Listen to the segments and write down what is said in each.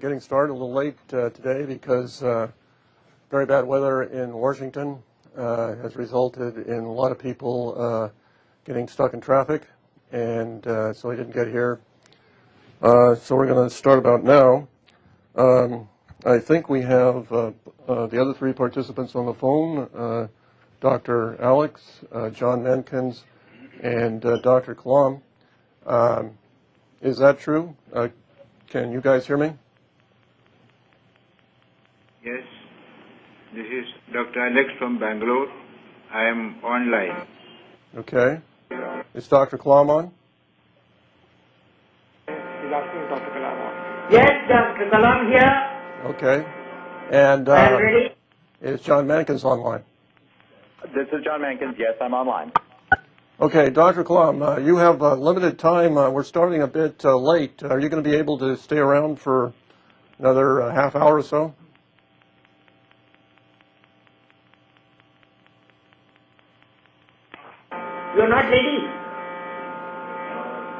getting started a little late today because very bad weather in Washington has resulted in a lot of people getting stuck in traffic, and so we didn't get here. So we're going to start about now. I think we have the other three participants on the phone, Dr. Alex, John Mankins, and Dr. Kalam. Is that true? Can you guys hear me? Yes, this is Dr. Alex from Bangalore. I am online. Okay. Is Dr. Kalam on? He's asking Dr. Kalam on. Yes, Dr. Kalam here. Okay. And I'm ready. is John Mankins online? This is John Mankins. Yes, I'm online. Okay, Dr. Kalam, you have limited time. We're starting a bit late. Are you going to be able to stay around for another half hour or so? You're not ready.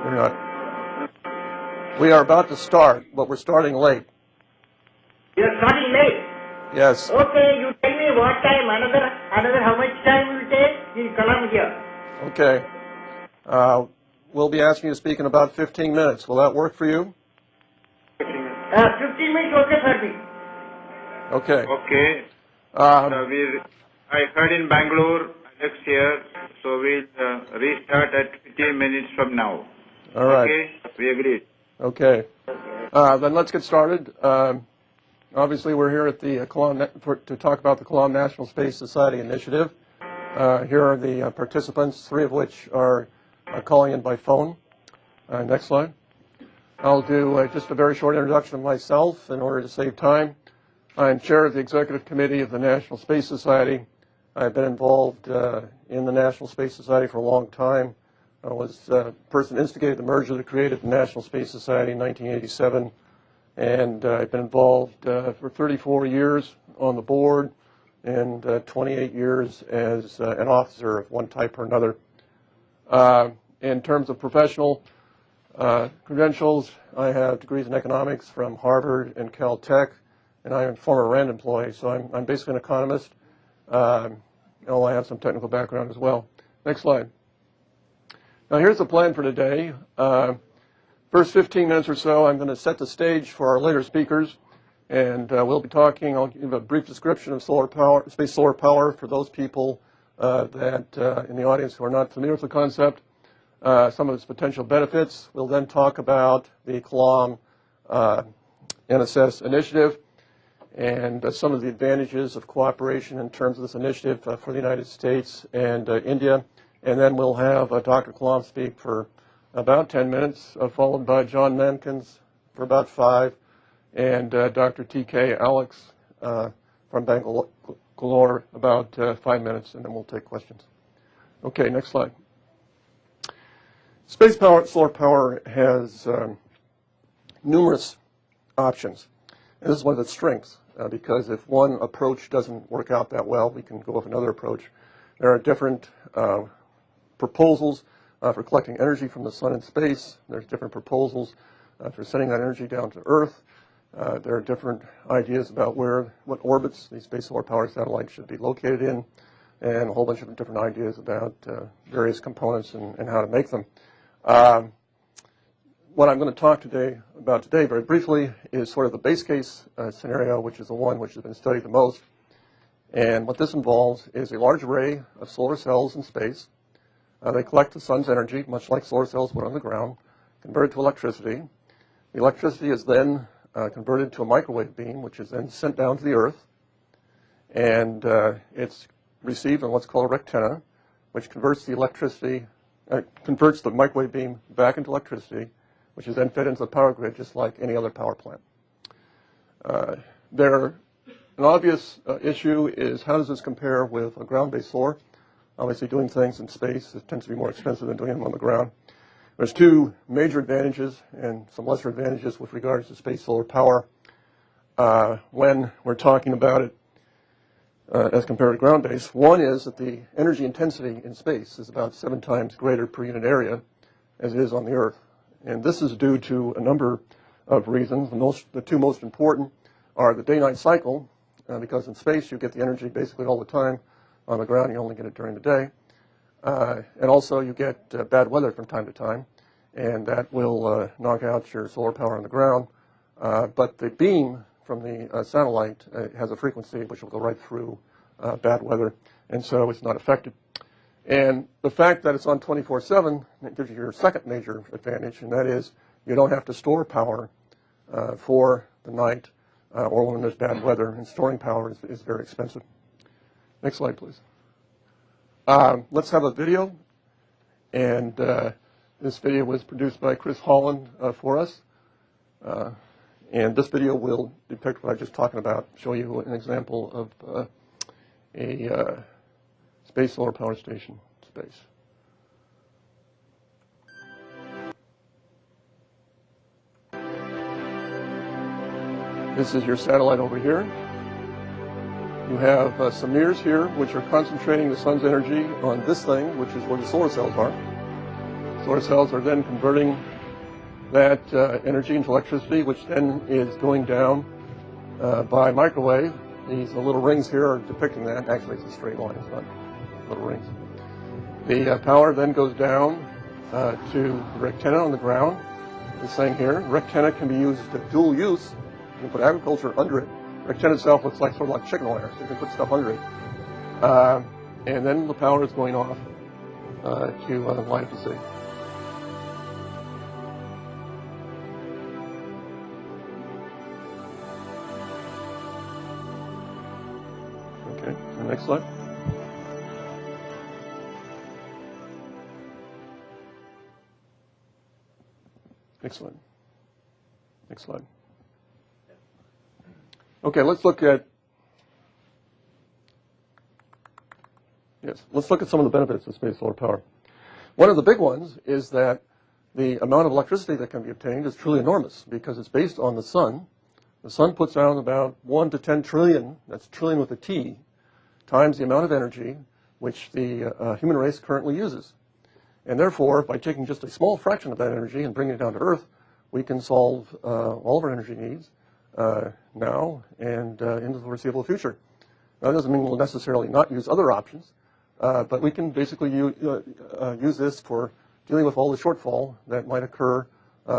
We're not. We are about to start, but we're starting late. You're starting late. Yes. Okay, you tell me what time, another how much time will take? This is Kalam here. Okay. We'll be asking you to speak in about 15 minutes. Will that work for you? 15 minutes okay for me. Okay. Okay. I heard in Bangalore, Alex here, so we'll restart at 15 minutes from now. All right. Okay, we agreed. Okay. Then let's get started. Obviously, we're here at the to talk about the Kalam National Space Society Initiative. Here are the participants, three of which are calling in by phone. Next slide. I'll do just a very short introduction of myself in order to save time. I'm chair of the Executive Committee of the National Space Society. I've been involved in the National Space Society for a long time. I was the person who instigated the merger that created the National Space Society in 1987. And I've been involved for 34 years on the board and 28 years as an officer of one type or another. In terms of professional credentials, I have degrees in economics from Harvard and Caltech, and I'm a former RAND employee, so I'm basically an economist. I have some technical background as well. Next slide. Now here's the plan for today. First 15 minutes or so, I'm going to set the stage for our later speakers. And we'll be talking, I'll give a brief description of solar power, space solar power for those people that in the audience who are not familiar with the concept, some of its potential benefits. We'll then talk about the Kalam NSS initiative and some of the advantages of cooperation in terms of this initiative for the United States and India. And then we'll have Dr. Kalam speak for about 10 minutes, followed by John Mankins for about 5. And Dr. T.K. Alex from Bangalore about 5 minutes, and then we'll take questions. Okay, next slide. Space power, solar power has numerous options. And this is one of its strengths, because if one approach doesn't work out that well, we can go with another approach. There are different proposals for collecting energy from the sun and space. There's different proposals for sending that energy down to Earth. There are different ideas about what orbits these space solar power satellites should be located in, and a whole bunch of different ideas about various components and how to make them. What I'm going to talk about today very briefly is sort of the base case scenario, which is the one which has been studied the most. And what this involves is a large array of solar cells in space. They collect the sun's energy, much like solar cells would on the ground, convert it to electricity. The electricity is then converted to a microwave beam, which is then sent down to the Earth, and it's received on what's called a rectenna, which converts the electricity, converts the microwave beam back into electricity, which is then fed into the power grid, just like any other power plant. An obvious issue is how does this compare with a ground-based solar? Obviously, doing things in space it tends to be more expensive than doing them on the ground. There's two major advantages and some lesser advantages with regards to space solar power when we're talking about it as compared to ground-based. One is that the energy intensity in space is about 7 times greater per unit area as it is on the Earth. And this is due to a number of reasons. The two most important are the day-night cycle, because in space you get the energy basically all the time. On the ground you only get it during the day. And also you get bad weather from time to time, and that will knock out your solar power on the ground. But the beam from the satellite has a frequency which will go right through bad weather, and so it's not affected. And the fact that it's on 24/7 gives you your second major advantage, and that is you don't have to store power for the night or when there's bad weather, and storing power is very expensive. Next slide, please. Let's have a video, and this video was produced by Chris Holland for us. And this video will depict what I was just talking about, show you an example of a space solar power station space. This is your satellite over here. You have some mirrors here, which are concentrating the sun's energy on this thing, which is where the solar cells are. Solar cells are then converting that energy into electricity, which then is going down by microwave. These little rings here are depicting that. Actually, it's a straight line, it's not little rings. The power then goes down to the rectenna on the ground, this thing here. Rectenna can be used to dual use. You can put agriculture under it. Rectenna itself looks like sort of like chicken wire, so you can put stuff under it. And then the power is going off to light up the city. Okay, the next slide. Next slide. Next slide. Okay, let's look at some of the benefits of space solar power. One of the big ones is that the amount of electricity that can be obtained is truly enormous because it's based on the sun. The sun puts out about 1 to 10 trillion, that's trillion with a T, times the amount of energy which the human race currently uses. And therefore, by taking just a small fraction of that energy and bringing it down to Earth, we can solve all of our energy needs now and into the foreseeable future. Now, that doesn't mean we'll necessarily not use other options, but we can basically use this for dealing with all the shortfall that might occur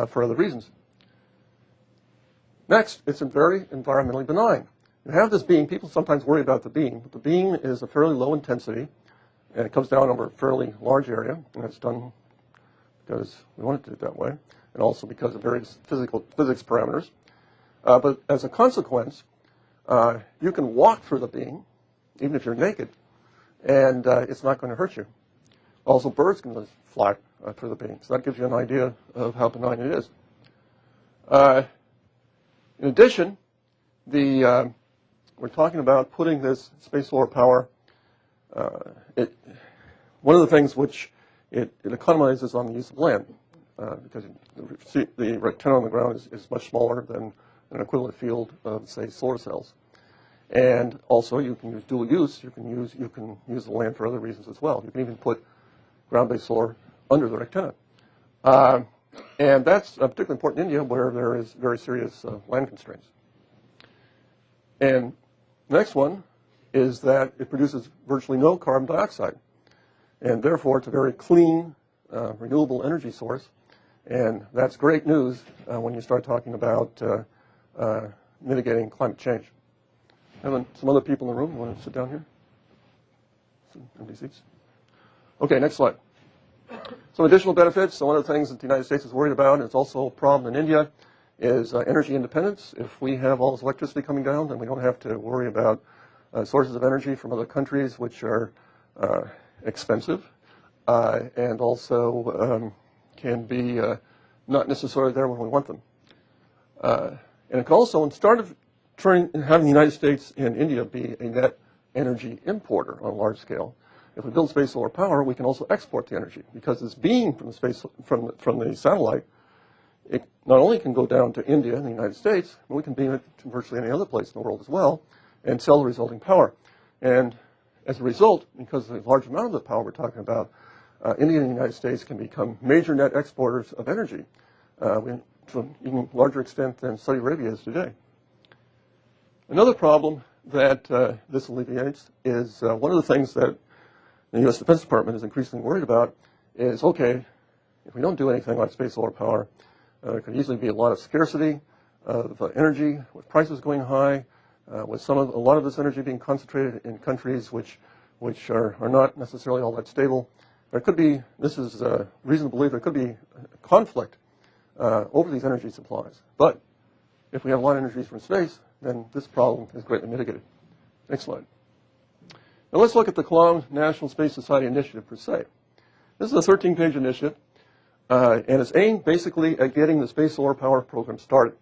for other reasons. Next, it's very environmentally benign. You have this beam. People sometimes worry about the beam, but the beam is a fairly low intensity, and it comes down over a fairly large area, and it's done because we want it to do it that way, and also because of various physics parameters. But as a consequence, you can walk through the beam, even if you're naked, and it's not going to hurt you. Also, birds can just fly through the beam, so that gives you an idea of how benign it is. In addition, we're talking about putting this space solar power. One of the things which it economizes on the use of land, because the rectangle on the ground is much smaller than an equivalent field of, say, solar cells. And also, you can use dual use. You can use the land for other reasons as well. You can even put ground-based solar under the rectenna. And that's particularly important in India, where there is very serious land constraints. And the next one is that it produces virtually no carbon dioxide. And therefore, it's a very clean, renewable energy source. And that's great news when you start talking about mitigating climate change. Have some other people in the room want to sit down here? Some empty seats. Okay, next slide. Some additional benefits. So one of the things that the United States is worried about, and it's also a problem in India, is energy independence. If we have all this electricity coming down, then we don't have to worry about sources of energy from other countries, which are expensive and also can be not necessarily there when we want them. And it can also, instead of having the United States and India be a net energy importer on a large scale, if we build space solar power, we can also export the energy, because this beam from the satellite, it not only can go down to India and the United States, but we can beam it to virtually any other place in the world as well and sell the resulting power. And as a result, because of the large amount of the power we're talking about, India and the United States can become major net exporters of energy. to an even larger extent than Saudi Arabia is today. Another problem that this alleviates is one of the things that the U.S. Defense Department is increasingly worried about is, okay, if we don't do anything like space solar power, there could easily be a lot of scarcity of energy, with prices going high, with a lot of this energy being concentrated in countries which are not necessarily all that stable. There could be, this is reason to believe there could be a conflict over these energy supplies. But if we have a lot of energy from space, then this problem is greatly mitigated. Next slide. Now let's look at the Kalam National Space Society Initiative per se. This is a 13-page initiative, and it's aimed basically at getting the space solar power program started.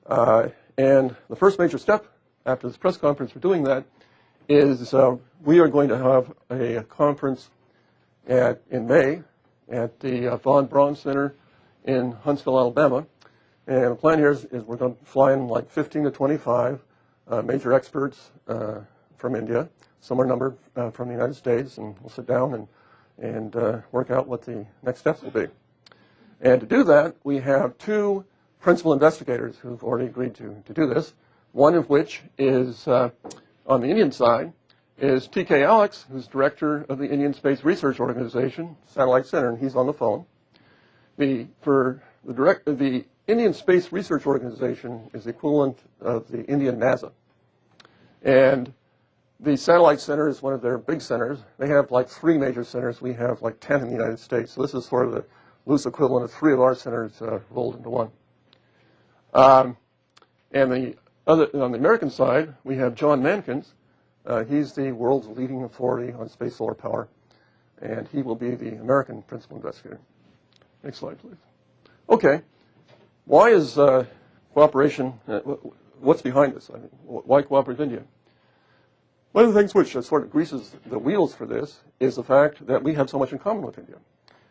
And the first major step after this press conference for doing that is we are going to have a conference in May at the Von Braun Center in Huntsville, Alabama. And the plan here is we're going to fly in like 15 to 25 major experts from India, some are numbered from the United States, and we'll sit down and work out what the next steps will be. And to do that, we have two principal investigators who've already agreed to do this, one of which is, on the Indian side, is T.K. Alex, who's director of the Indian Space Research Organization, Satellite Center, and he's on the phone. The Indian Space Research Organization is the equivalent of the Indian NASA. And the Satellite Center is one of their big centers. They have like 3 major centers. We have like 10 in the United States. So this is sort of the loose equivalent of 3 of our centers rolled into one. And on the American side, we have John Mankins. He's the world's leading authority on space solar power, and he will be the American principal investigator. Next slide, please. Okay, why is cooperation, what's behind this? I mean, why cooperate with India? One of the things which sort of greases the wheels for this is the fact that we have so much in common with India.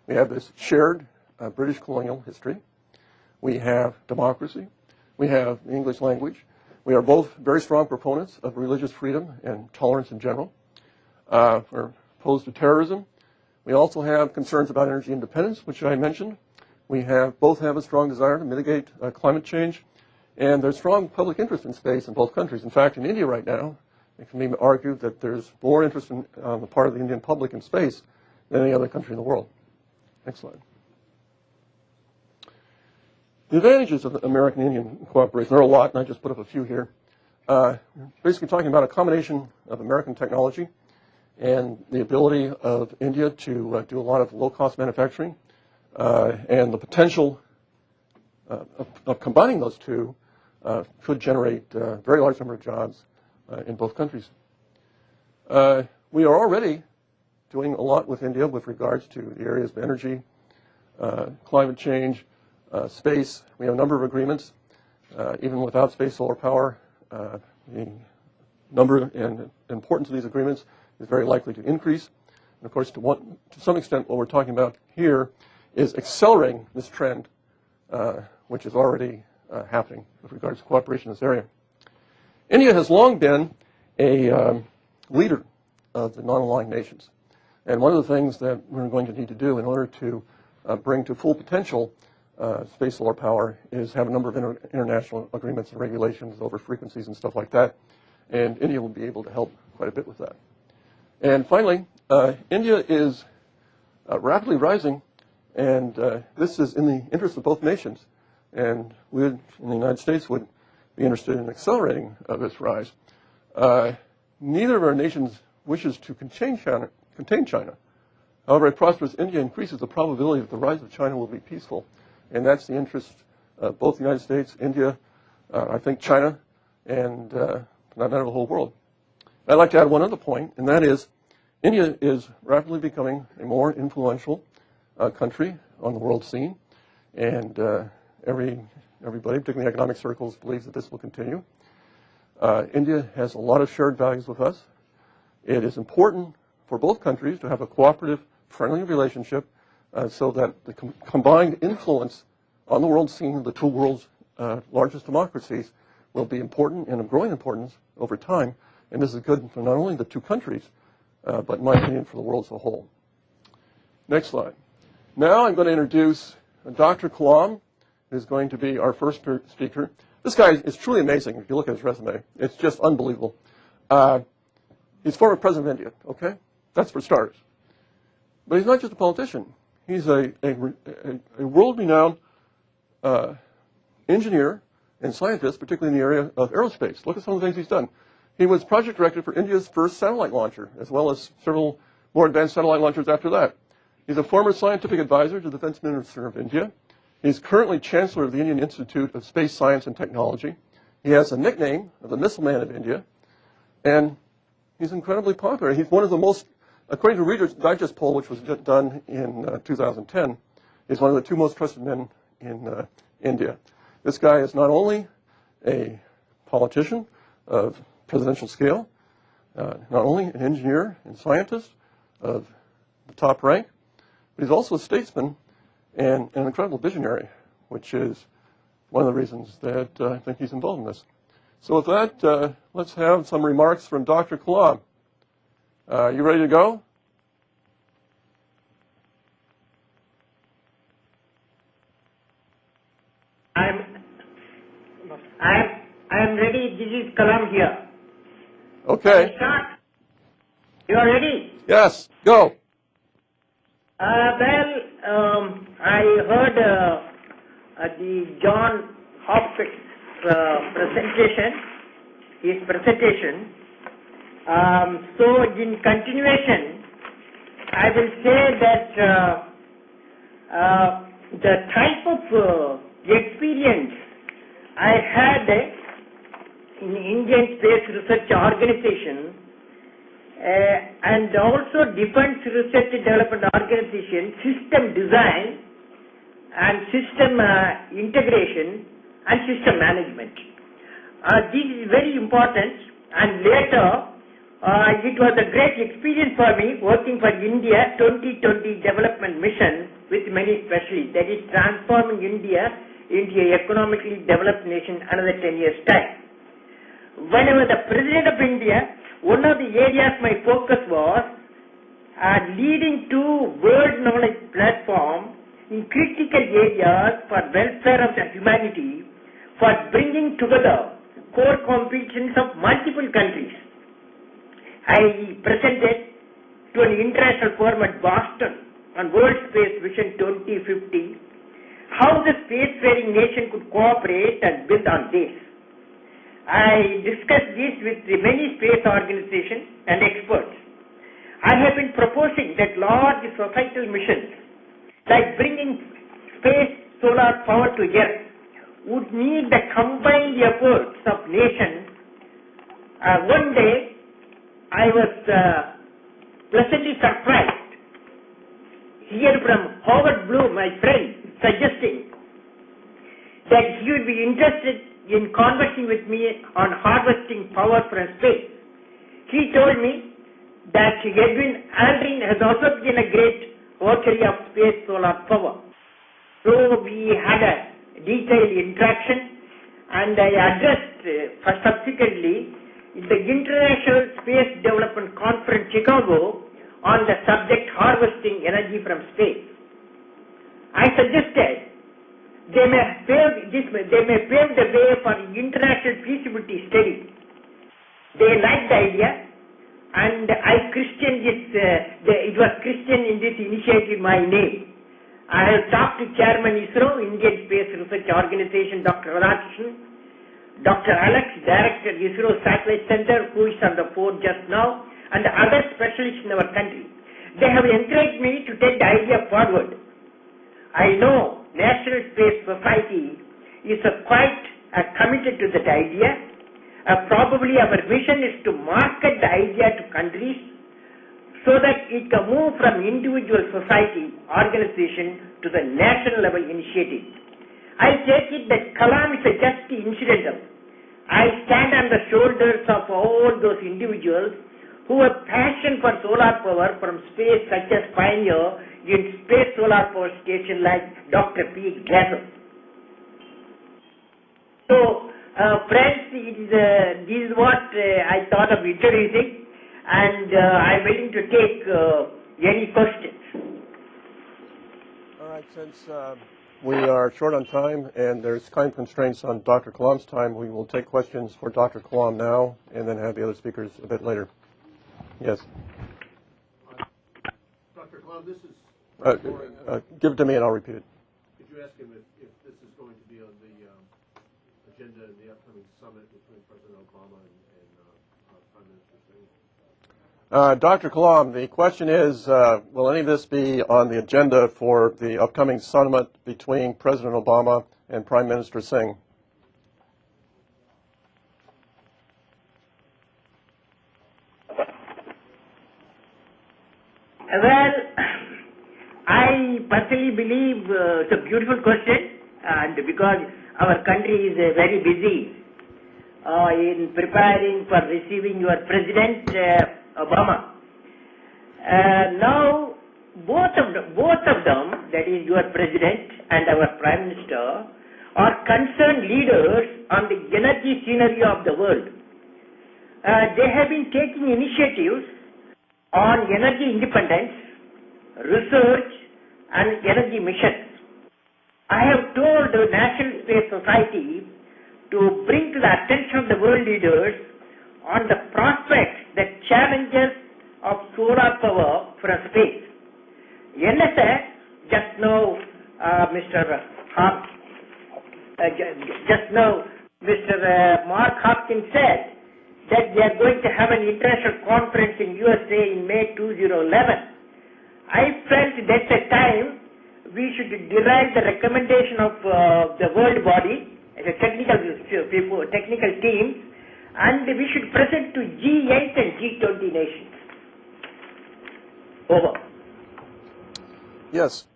We have this shared British colonial history. We have democracy. We have the English language. We are both very strong proponents of religious freedom and tolerance in general. We're opposed to terrorism. We also have concerns about energy independence, which I mentioned. We both have a strong desire to mitigate climate change, and there's strong public interest in space in both countries. In fact, in India right now, it can be argued that there's more interest on the part of the Indian public in space than any other country in the world. Next slide. The advantages of American-Indian cooperation, there are a lot, and I just put up a few here. Basically talking about a combination of American technology and the ability of India to do a lot of low-cost manufacturing, and the potential of combining those two could generate a very large number of jobs in both countries. We are already doing a lot with India with regards to the areas of energy, climate change, space. We have a number of agreements. Even without space solar power, the number and importance of these agreements is very likely to increase. And of course, to some extent, what we're talking about here is accelerating this trend, which is already happening with regards to cooperation in this area. India has long been a leader of the non-aligned nations. And one of the things that we're going to need to do in order to bring to full potential space solar power is have a number of international agreements and regulations over frequencies and stuff like that. And India will be able to help quite a bit with that. And finally, India is rapidly rising, and this is in the interest of both nations. And we in the United States would be interested in accelerating this rise. Neither of our nations wishes to contain China. However, a prosperous India increases the probability that the rise of China will be peaceful. And that's the interest of both the United States, India, I think China, and not the whole world. I'd like to add one other point, and that is India is rapidly becoming a more influential country on the world scene. And everybody, particularly economic circles, believes that this will continue. India has a lot of shared values with us. It is important for both countries to have a cooperative, friendly relationship so that the combined influence on the world scene of the two world's largest democracies will be important and of growing importance over time. And this is good for not only the two countries, but in my opinion, for the world as a whole. Next slide. Now I'm going to introduce Dr. Kalam is going to be our first speaker. This guy is truly amazing if you look at his resume. It's just unbelievable. He's former president of India, okay? That's for starters. But he's not just a politician. He's a world-renowned engineer and scientist, particularly in the area of aerospace. Look at some of the things he's done. He was project director for India's first satellite launcher, as well as several more advanced satellite launchers after that. He's a former scientific advisor to the Defense Minister of India. He's currently Chancellor of the Indian Institute of Space Science and Technology. He has a nickname of the Missile Man of India, and he's incredibly popular. He's one of the most, according to Reader's Digest poll, which was done in 2010, he's one of the 2 most trusted men in India. This guy is not only a politician of presidential scale, not only an engineer and scientist of the top rank, but he's also a statesman and an incredible visionary, which is one of the reasons that I think he's involved in this. So with that, let's have some remarks from Dr. Kalam. You ready to go? I'm ready. This is Kalam here. Okay. Start. You are ready? Yes, go. I heard the John Hopkins his presentation. So in continuation, I will say that the type of experience I had in Indian Space Research Organization and also Defense Research and Development Organization, system design and system integration and system management. This is very important, and later it was a great experience for me working for India 2020 development mission with many specialists, that is transforming India into an economically developed nation another 10 years' time. When I was the President of India, one of the areas my focus was leading to world knowledge platform in critical areas for welfare of the humanity, for bringing together core competence of multiple countries. I presented to an international forum at Boston on World Space Vision 2050, how the spacefaring nation could cooperate and build on this. I discussed this with many space organizations and experts. I have been proposing that large societal missions, like bringing space solar power to Earth, would need the combined efforts of nations. One day, I was pleasantly surprised here from Howard Bloom, my friend, suggesting that he would be interested in conversing with me on harvesting power from space. He told me that Edwin Aldrin has also been a great votary of space solar power. So we had a detailed interaction, and I addressed subsequently the International Space Development Conference Chicago on the subject harvesting energy from space. I suggested they may pave the way for international feasibility study. They liked the idea, and I christened it. It was christened in this initiative my name. I have talked to Chairman ISRO, Indian Space Research Organization, Dr. Radhakrishnan, Dr. Alex, Director ISRO Satellite Center, who is on the phone just now, and other specialists in our country. They have encouraged me to take the idea forward. I know National Space Society is quite committed to that idea. Probably our vision is to market the idea to countries so that it can move from individual society, organization to the national level initiative. I take it that Kalam is just incidental. I stand on the shoulders of all those individuals who have passion for solar power from space, such as pioneer in space solar power station like Dr. P. Glaser. So, friends, this is what I thought of introducing, and I'm willing to take any questions. All right, since We are short on time, and there's time constraints on Dr. Kalam's time. We will take questions for Dr. Kalam now, and then have the other speakers a bit later. Yes. Dr. Kalam, this is. Give it to me, and I'll repeat it. Could you ask him if this is going to be on the agenda in the upcoming summit between President Obama and Prime Minister Singh? Dr. Kalam, the question is, will any of this be on the agenda for the upcoming summit between President Obama and Prime Minister Singh? Well, I personally believe it's a beautiful question, and because our country is very busy in preparing for receiving your President Obama. Now, both of them, that is your President and our Prime Minister, are concerned leaders on the energy scenario of the world. They have been taking initiatives on energy independence, research, and energy missions. I have told the National Space Society to bring to the attention of the world leaders on the prospects, the challenges of solar power from space. NSS, just now, Mr. Mark Hopkins said that they are going to have an international conference in USA in May 2011. I felt that's a time we should derive the recommendation of the world body, the technical teams, and we should present to G8 and G20 nations. Over. Yes.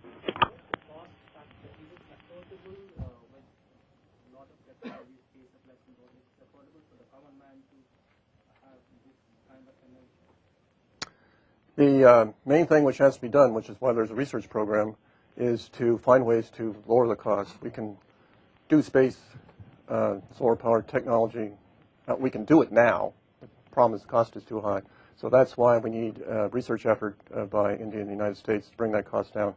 The main thing which has to be done, which is why there's a research program, is to find ways to lower the cost. We can do space solar power technology. We can do it now. The problem is the cost is too high. So that's why we need a research effort by India and the United States to bring that cost down.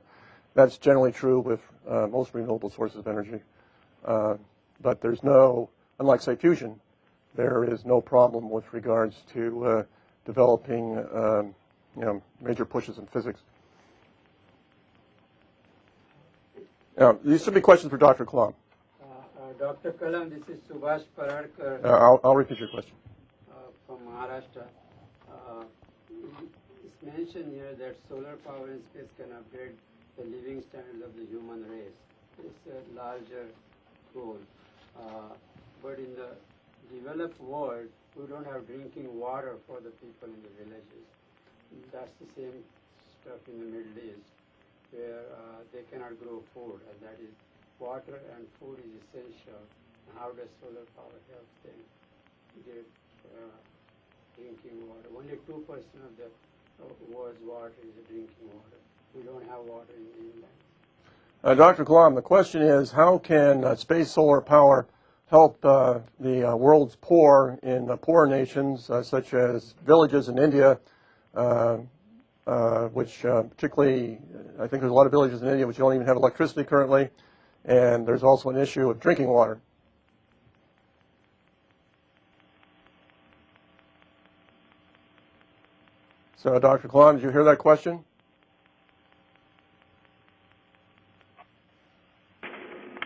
That's generally true with most renewable sources of energy. But there's no, unlike say fusion, there is no problem with regards to developing major pushes in physics. Now, these should be questions for Dr. Kalam. Dr. Kalam, this is Subhash Paradkar I'll repeat your question. from Maharashtra. It's mentioned here that solar power in space can upgrade the living standards of the human race. It's a larger goal. But in the developed world, we don't have drinking water for the people in the villages. That's the same stuff in the Middle East, where they cannot grow food, and that is water and food is essential. How does solar power help them get drinking water? Only 2% of the world's water is drinking water. We don't have water in the inland. Dr. Kalam, the question is, how can space solar power help the world's poor in poor nations, such as villages in India, which particularly, I think there's a lot of villages in India which don't even have electricity currently, and there's also an issue of drinking water. So, Dr. Kalam, did you hear that question?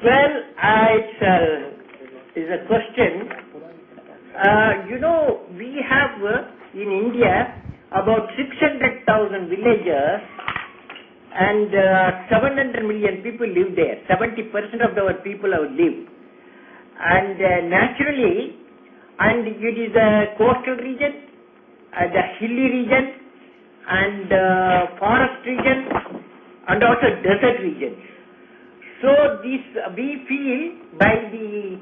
Well, it's a question. We have in India about 600,000 villages and 700 million people live there. 70% of our people have lived. And naturally, and it is a coastal region, the hilly region, and forest region, and also desert region. So this we feel by the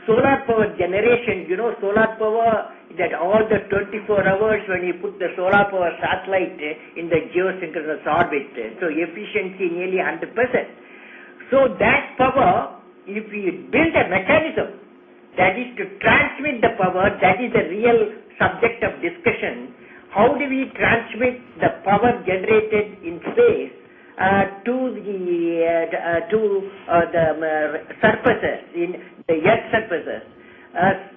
solar power generation, solar power that all the 24 hours when you put the solar power satellite in the geosynchronous orbit, so efficiency nearly 100%. So that power, if we build a mechanism that is to transmit the power, that is the real subject of discussion. How do we transmit the power generated in space to the surfaces, in the earth surfaces.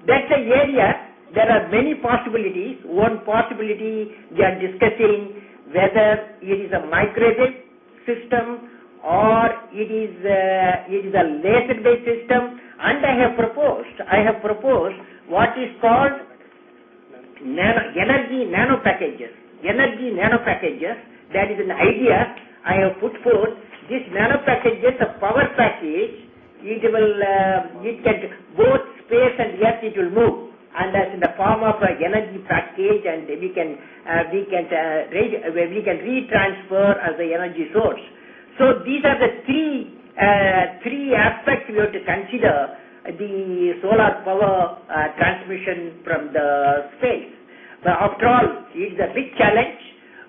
That's an area. There are many possibilities. One possibility we are discussing whether it is a microwave system or it is a laser-based system. And I have proposed what is called energy nano packages. That is an idea I have put forth. This nano packages, a power package, it can both space and earth it will move, and that's in the form of an energy package, and we can retransfer as the energy source. So these are the three aspects we have to consider the solar power transmission from the space. But after all, it's a big challenge,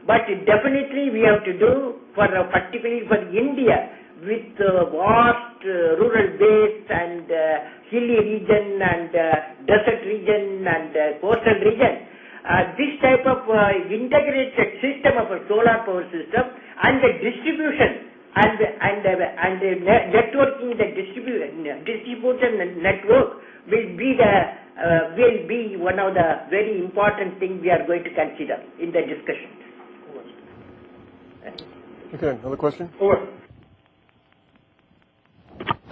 but definitely we have to do, particularly for India, with vast rural base and hilly region and desert region and coastal region. This type of integrated system of a solar power system and the distribution and networking, the distribution network will be one of the very important things we are going to consider in the discussion. Okay, another question? Over.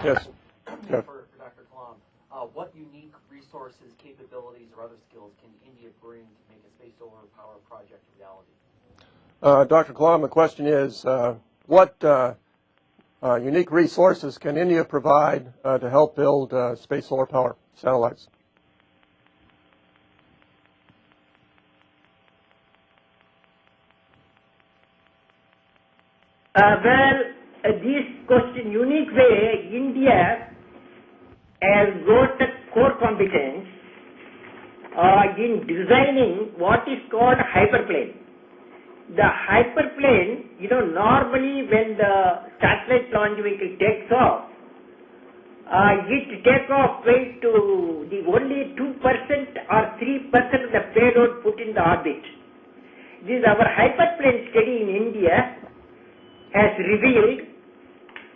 Yes. Yeah. For Dr. Kalam, what unique resources, capabilities, or other skills can India bring to make a space solar power project a reality? Dr. Kalam, the question is, what unique resources can India provide to help build space solar power satellites? This question, unique way, India has got a core competence in designing what is called hyperplane. The hyperplane, normally when the satellite launch vehicle takes off, it takes off weight to the only 2% or 3% of the payload put in the orbit. This is our hyperplane study in India has revealed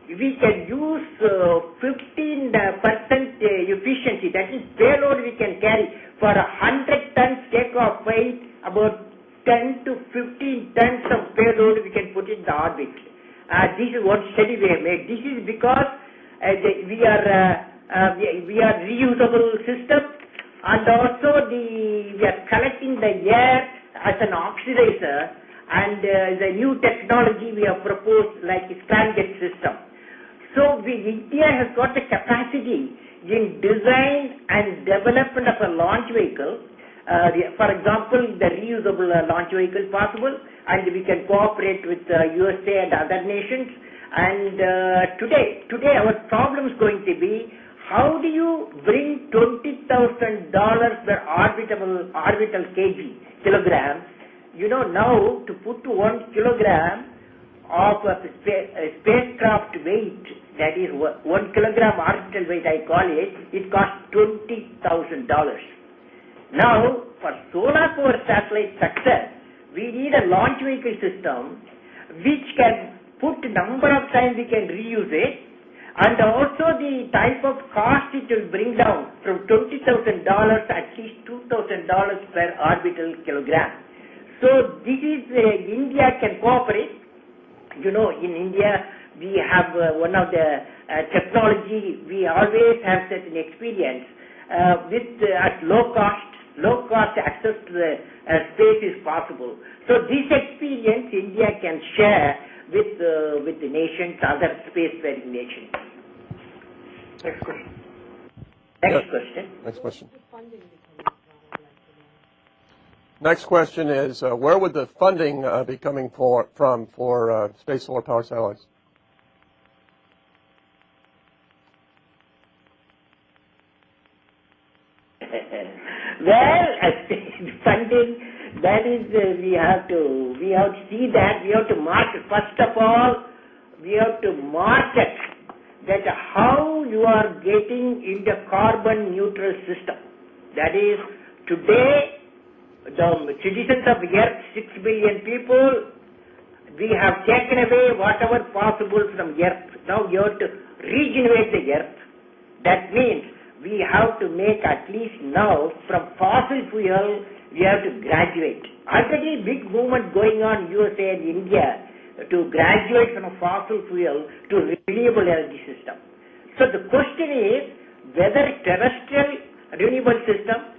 we can use 15% efficiency, that is payload we can carry for 100 tons takeoff weight, about 10 to 15 tons of payload we can put in the orbit. This is what study we have made. This is because we are reusable system, and also we are collecting the air as an oxidizer, and the new technology we have proposed like scramjet system. So India has got the capacity in design and development of a launch vehicle. For example, the reusable launch vehicle is possible, and we can cooperate with USA and other nations. And today our problem is going to be, how do you bring $20,000 per orbital kilogram? Now to put 1 kilogram of a spacecraft weight, that is 1 kilogram orbital weight I call it costs $20,000. Now for solar power satellite success, we need a launch vehicle system which can put number of times we can reuse it, and also the type of cost it will bring down from $20,000 at least $2,000 per orbital kilogram. So this is India can cooperate. In India we have one of the technology, we always have certain experience at low cost access to the space is possible. So this experience India can share with the nations, other spacefaring nations. Next question. Next question. Next question is, where would the funding be coming from for space solar power satellites? Well, funding, that is, we have to see that, we have to market. First of all, we have to market that how you are getting in the carbon neutral system. That is, today, the citizens of Earth, 6 billion people, we have taken away whatever possible from Earth. Now you have to regenerate the Earth. That means we have to make at least now from fossil fuel, we have to graduate. Already big movement going on USA and India to graduate from fossil fuel to renewable energy system. So the question is whether terrestrial renewable system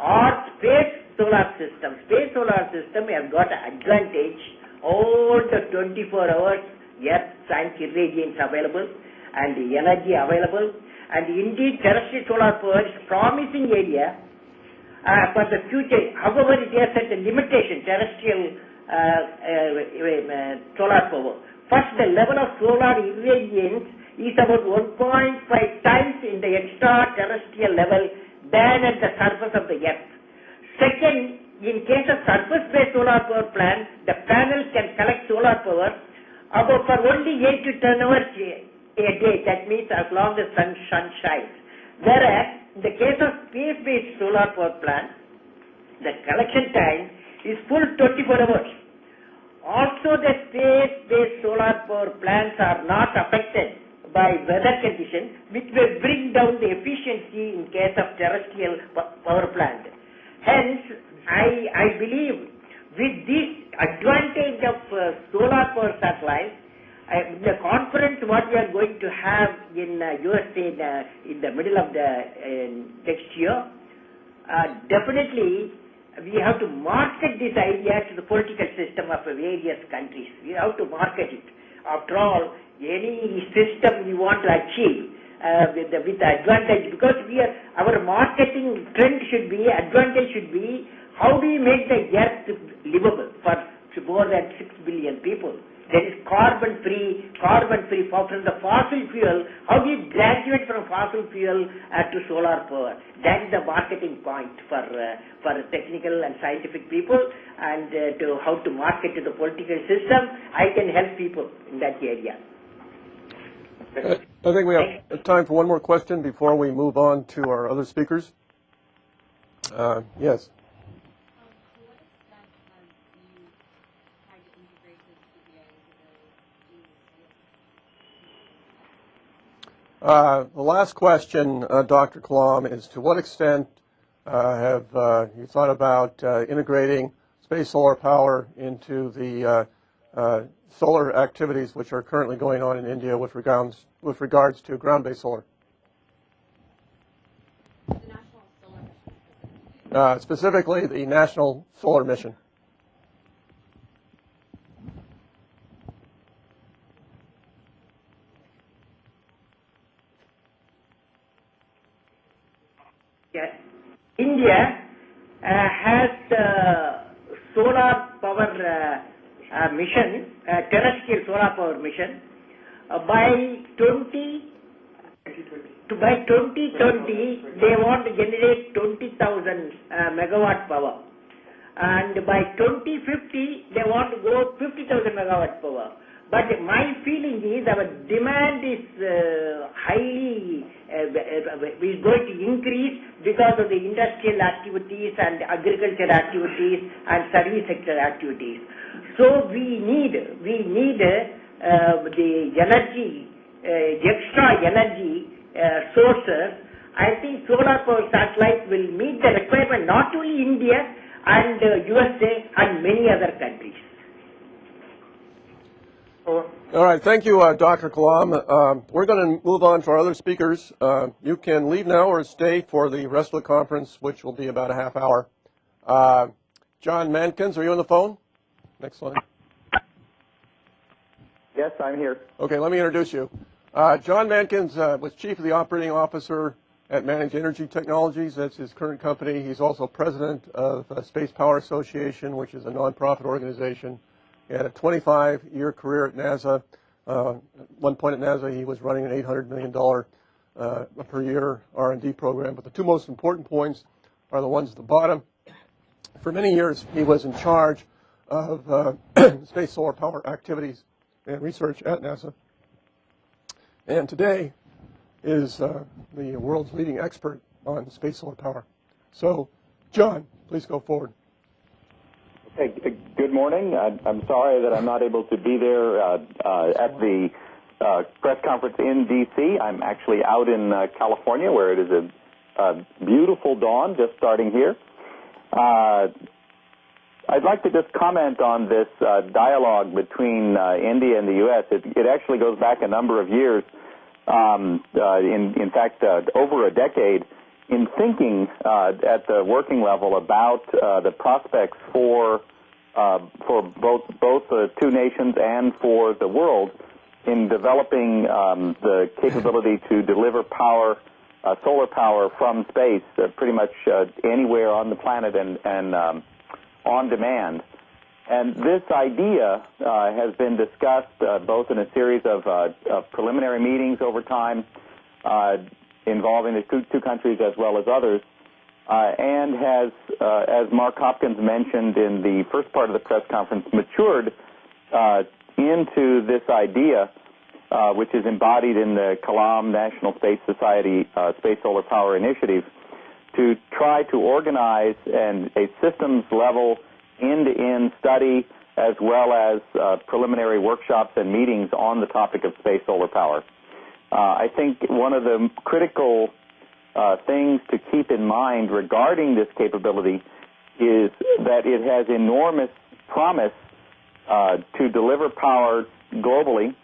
or space solar system. Space solar system has got an advantage. All the 24 hours Earth science irradiance available and the energy available, and indeed terrestrial solar power is promising area for the future. However, it has at a limitation, terrestrial solar power. First, the level of solar irradiance is about 1.5 times in the extraterrestrial level than at the surface of the Earth. Second, in case of surface-based solar power plant, the panels can collect solar power about for only 8 to 10 hours a day. That means as long as sun shines. Whereas, in the case of space-based solar power plant, the collection time is full 24 hours. Also, the space-based solar power plants are not affected by weather conditions, which will bring down the efficiency in case of terrestrial power plant. Hence, I believe with this advantage of solar power satellites, the conference what we are going to have in USA in the middle of the next year, definitely we have to market this idea to the political system of various countries. We have to market it. After all, any system we want to achieve with the advantage, because our marketing trend should be, advantage should be, how do we make the Earth livable for more than 6 billion people? That is carbon free from the fossil fuel. How do you graduate from fossil fuel to solar power? That is the marketing point for technical and scientific people, and to how to market to the political system. I can help people in that area. I think we have time for one more question before we move on to our other speakers. Yes. The last question, Dr. Kalam, is to what extent have you thought about integrating space solar power into the solar activities which are currently going on in India with regards to ground-based solar? The National Solar Mission. Specifically, the National Solar Mission. Yes. India has solar power mission, terrestrial solar power mission. By 2020, they want to generate 20,000 megawatt power. And by 2050, they want to go 50,000 megawatt power. But my feeling is our demand is is going to increase because of the industrial activities and agriculture activities and service sector activities. So we need the energy, extra energy sources. I think solar power satellites will meet the requirement not only India and USA and many other countries. All right, thank you, Dr. Kalam. We're going to move on to our other speakers. You can leave now or stay for the rest of the conference, which will be about a half hour. John Mankins, are you on the phone? Next slide. Yes, I'm here. Okay, let me introduce you. John Mankins was Chief of the Operating Officer at Managed Energy Technologies. That's his current company. He's also president of Space Power Association, which is a nonprofit organization. He had a 25-year career at NASA. At one point at NASA, he was running an $800 million per year R&D program. But the two most important points are the ones at the bottom. For many years, he was in charge of space solar power activities and research at NASA. And today is the world's leading expert on space solar power. So, John, please go forward. Hey, good morning. I'm sorry that I'm not able to be there at the press conference in D.C. I'm actually out in California, where it is a beautiful dawn just starting here. I'd like to just comment on this dialogue between India and the U.S. It actually goes back a number of years, in fact, over a decade, in thinking at the working level about the prospects for both the two nations and for the world in developing the capability to deliver power, solar power from space, pretty much anywhere on the planet and on demand. And this idea has been discussed both in a series of preliminary meetings over time involving the two countries as well as others, and has, as Mark Hopkins mentioned in the first part of the press conference, matured into this idea, which is embodied in the Kalam National Space Society Space Solar Power Initiative, to try to organize a systems-level end-to-end study as well as preliminary workshops and meetings on the topic of space solar power. I think one of the critical things to keep in mind regarding this capability is that it has enormous promise to deliver power globally,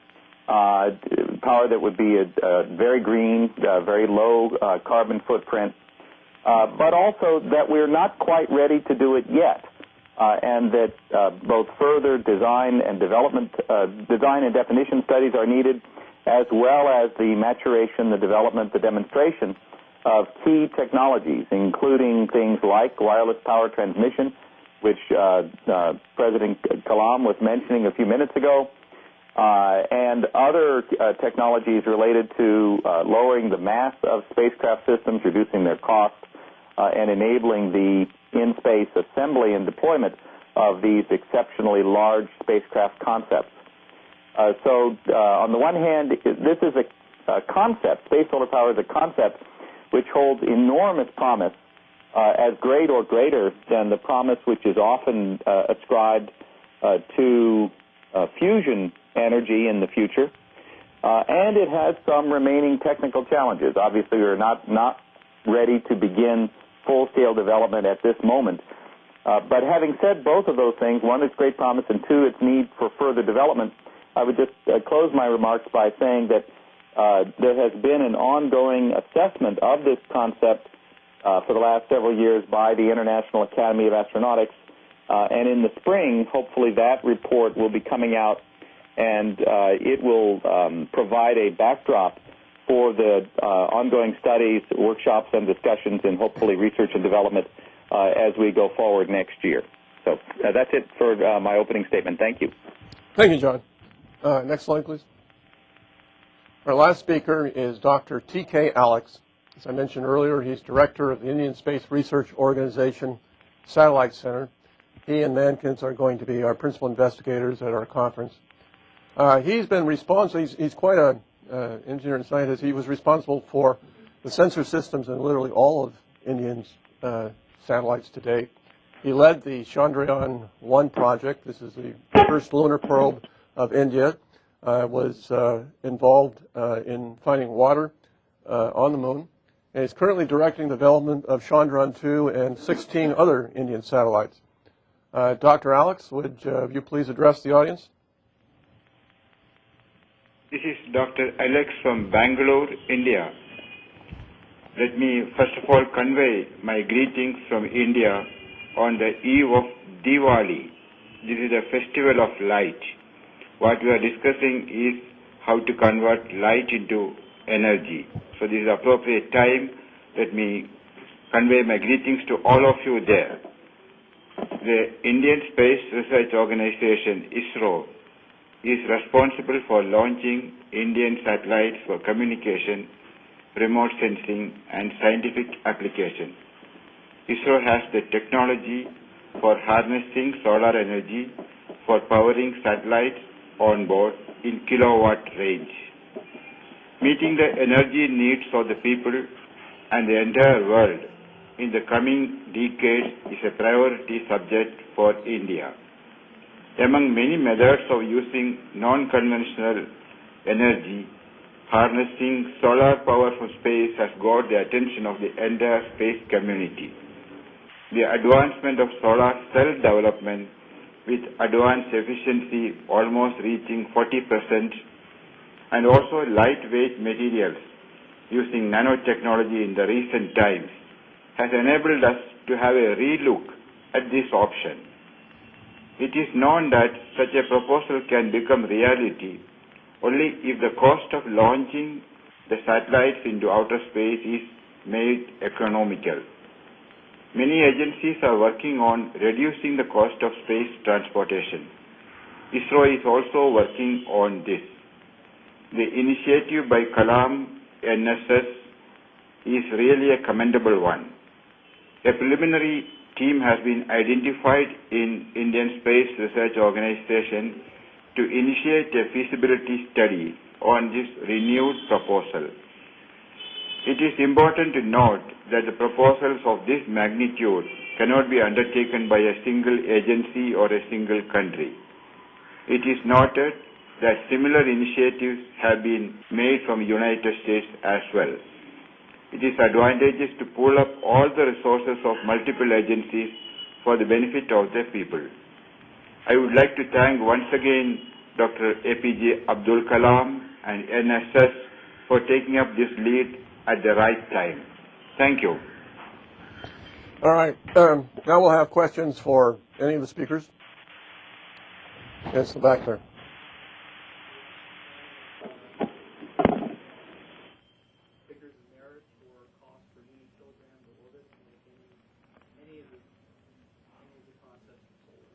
power that would be a very green, very low carbon footprint, but also that we're not quite ready to do it yet, and that both further design and definition studies are needed, as well as the maturation, the development, the demonstration of key technologies, including things like wireless power transmission, which President Kalam was mentioning a few minutes ago, and other technologies related to lowering the mass of spacecraft systems, reducing their cost, and enabling the in-space assembly and deployment of these exceptionally large spacecraft concepts. So on the one hand, this is a concept. Space solar power is a concept which holds enormous promise, as great or greater than the promise which is often ascribed to fusion energy in the future. And it has some remaining technical challenges. Obviously, we're not ready to begin full-scale development at this moment. But having said both of those things, one, it's great promise, and two, its need for further development, I would just close my remarks by saying that there has been an ongoing assessment of this concept for the last several years by the International Academy of Astronautics, and in the spring, hopefully that report will be coming out, and it will provide a backdrop for the ongoing studies, workshops, and discussions, and hopefully research and development as we go forward next year. So that's it for my opening statement. Thank you. Thank you, John. Next slide, please. Our last speaker is Dr. T.K. Alex. As I mentioned earlier, he's director of the Indian Space Research Organization Satellite Center. He and Mankins are going to be our principal investigators at our conference. He's been responsible, he's quite an engineer and scientist. He was responsible for the sensor systems in literally all of India's satellites to date. He led the Chandrayaan-1 project. This is the first lunar probe of India. Was involved in finding water on the moon. And he's currently directing the development of Chandrayaan-2 and 16 other Indian satellites. Dr. Alex, would you please address the audience? This is Dr. Alex from Bangalore, India. Let me first of all convey my greetings from India on the eve of Diwali. This is a festival of light. What we are discussing is how to convert light into energy. So this is appropriate time. Let me convey my greetings to all of you there. The Indian Space Research Organization, ISRO, is responsible for launching Indian satellites for communication, remote sensing, and scientific application. ISRO has the technology for harnessing solar energy for powering satellites on board in kilowatt range. Meeting the energy needs of the people and the entire world in the coming decades is a priority subject for India. Among many methods of using non-conventional energy, harnessing solar power from space has got the attention of the entire space community. The advancement of solar cell development with advanced efficiency almost reaching 40%, and also lightweight materials using nanotechnology in the recent times has enabled us to have a relook at this option. It is known that such a proposal can become reality only if the cost of launching the satellites into outer space is made economical. Many agencies are working on reducing the cost of space transportation. ISRO is also working on this. The initiative by Kalam NSS is really a commendable one. A preliminary team has been identified in Indian Space Research Organization to initiate a feasibility study on this renewed proposal. It is important to note that the proposals of this magnitude cannot be undertaken by a single agency or a single country. It is noted that similar initiatives have been made from the United States as well. It is advantageous to pool up all the resources of multiple agencies for the benefit of the people. I would like to thank once again Dr. APJ Abdul Kalam and NSS for taking up this lead at the right time. Thank you. All right. Now we'll have questions for any of the speakers. Yes, the back there. Figures of merit or cost per unit kilogram to orbit to make any of the concepts of solar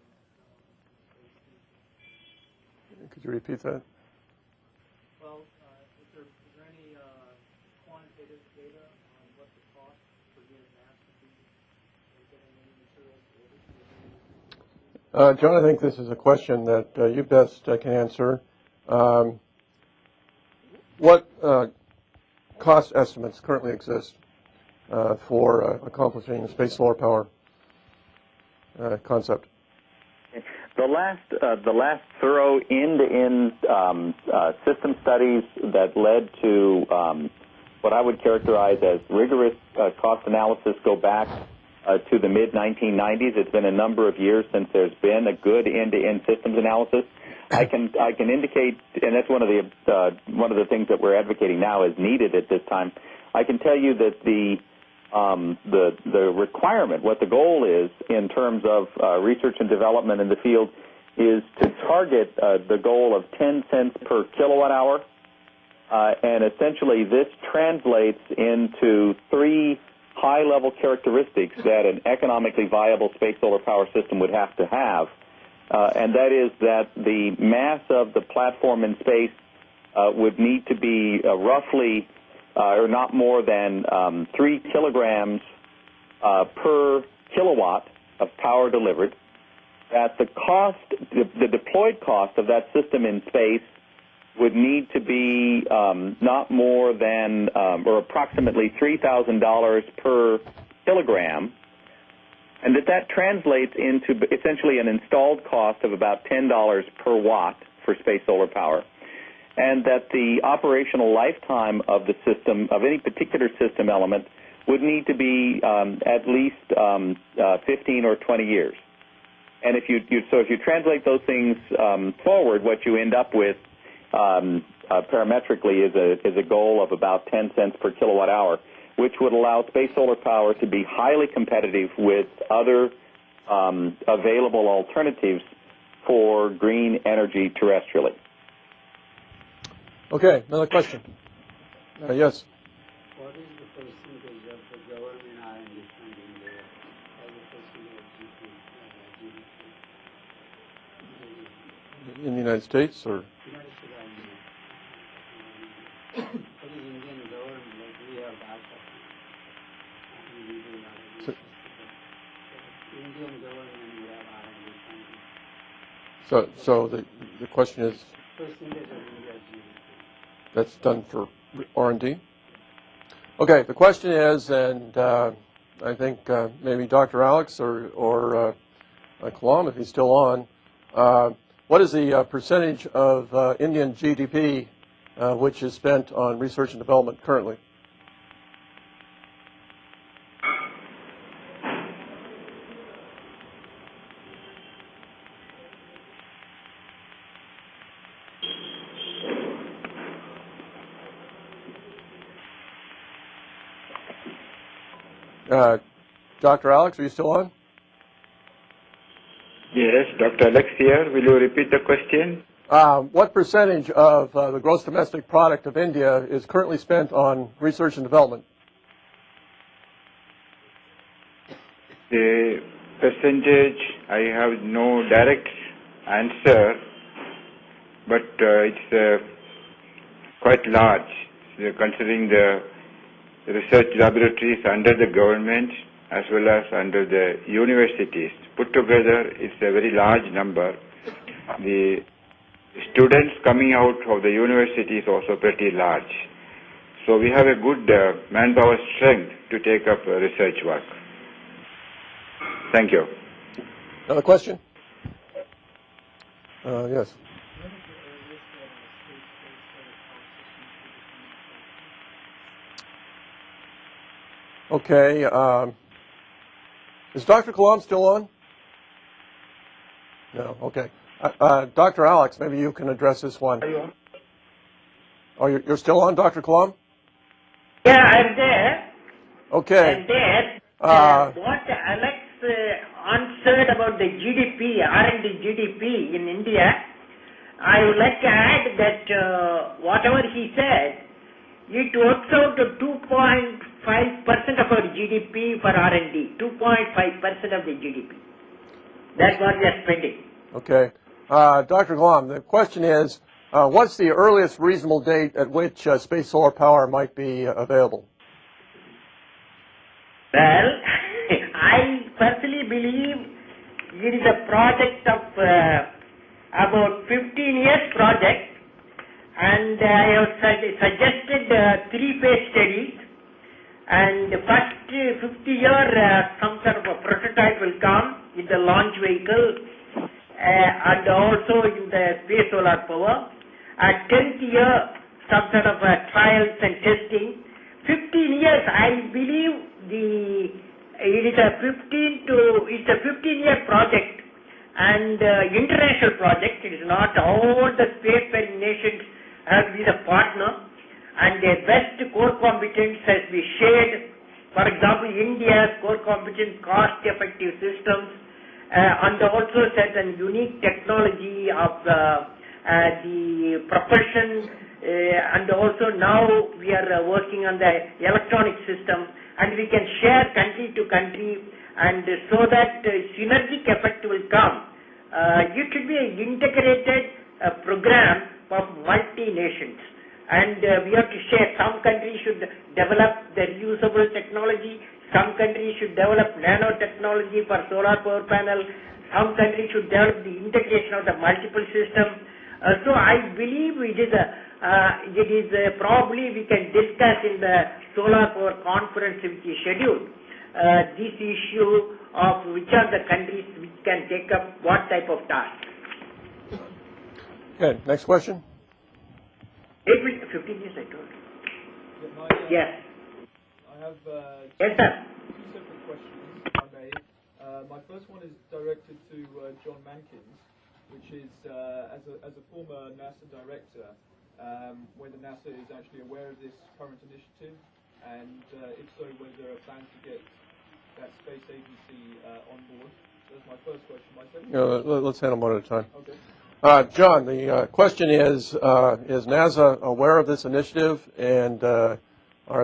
space. Could you repeat that? Well, is there any quantitative data on what the cost per unit mass would be for getting any materials to orbit? John, I think this is a question that you best can answer. What cost estimates currently exist for accomplishing the space solar power concept? The last thorough end-to-end system studies that led to what I would characterize as rigorous cost analysis go back to the mid-1990s. It's been a number of years since there's been a good end-to-end systems analysis. I can indicate, and that's one of the things that we're advocating now is needed at this time. I can tell you that the requirement, what the goal is in terms of research and development in the field, is to target the goal of 10 cents per kilowatt hour, and essentially this translates into three high-level characteristics that an economically viable space solar power system would have to have, and that is that the mass of the platform in space would need to be roughly or not more than 3 kilograms per kilowatt of power delivered, that the cost, the deployed cost of that system in space would need to be not more than or approximately $3,000 per kilogram, and that translates into essentially an installed cost of about $10 per watt for space solar power, and that the operational lifetime of the system, of any particular system element, would need to be at least 15 or 20 years. And if you translate those things forward, what you end up with parametrically is a goal of about 10 cents per kilowatt hour, which would allow space solar power to be highly competitive with other available alternatives for green energy terrestrially. Okay, another question. Yes. What is the percentage of the government R&D funding there as a percentage of GDP? In the United States, or? United States R&D. For the Indian government, like we have DACA. We do not have So- Indian government would have R&D funding. So the question is, Percentage of India's GDP. that's done for R&D? Okay, the question is, and I think maybe Dr. Alex or Kalam, if he's still on. What is the percentage of Indian GDP which is spent on research and development currently? Dr. Alex, are you still on? Yes, Dr. Alex here. Will you repeat the question? What percentage of the gross domestic product of India is currently spent on research and development? The percentage, I have no direct answer, but it's quite large, considering the research laboratories under the government as well as under the universities. Put together, it's a very large number. The students coming out of the university is also pretty large. So we have a good manpower strength to take up research work. Thank you. Another question? Yes. Okay. Is Dr. Kalam still on? No. Okay. Dr. Alex, maybe you can address this one. Are you on? Oh, you're still on, Dr. Kalam? Yeah, I'm there. Okay. I'm there. What Alex answered about the GDP, R&D GDP in India, I would like to add that whatever he said, it works out to 2.5% of our GDP for R&D, 2.5% of the GDP. That's what we are spending. Okay. Dr. Kalam, the question is, what's the earliest reasonable date at which space solar power might be available? Well, I personally believe it is a project of about 15 years project, and I have suggested 3-phase studies, and the first 50 year some sort of a prototype will come with the launch vehicle and also in the space solar power. At 10th year, some sort of trials and testing. 15 years, I believe it is a 15-year project and international project. It is not all the spacefaring nations have to be the partner, and their best core competence has been shared. For example, India's core competence, cost-effective systems, and also certain unique technology of the propulsion, and also now we are working on the electronic system, and we can share country to country, and so that synergic effect will come. It should be an integrated program of multi-nations, and we have to share. Some countries should develop the reusable technology, some countries should develop nanotechnology for solar power panel, some countries should develop the integration of the multiple system. So I believe it is probably we can discuss in the solar power conference which is scheduled this issue of which are the countries which can take up what type of task. Okay, next question. 15 years I told you. Yes. I have Yes, sir. two separate questions, if I may. My first one is directed to John Mankins, which is as a former NASA director, whether NASA is actually aware of this current initiative, and if so, whether there are plans to get that space agency on board. So that's my first question. My second Let's handle one at a time. Okay. John, the question is NASA aware of this initiative, and are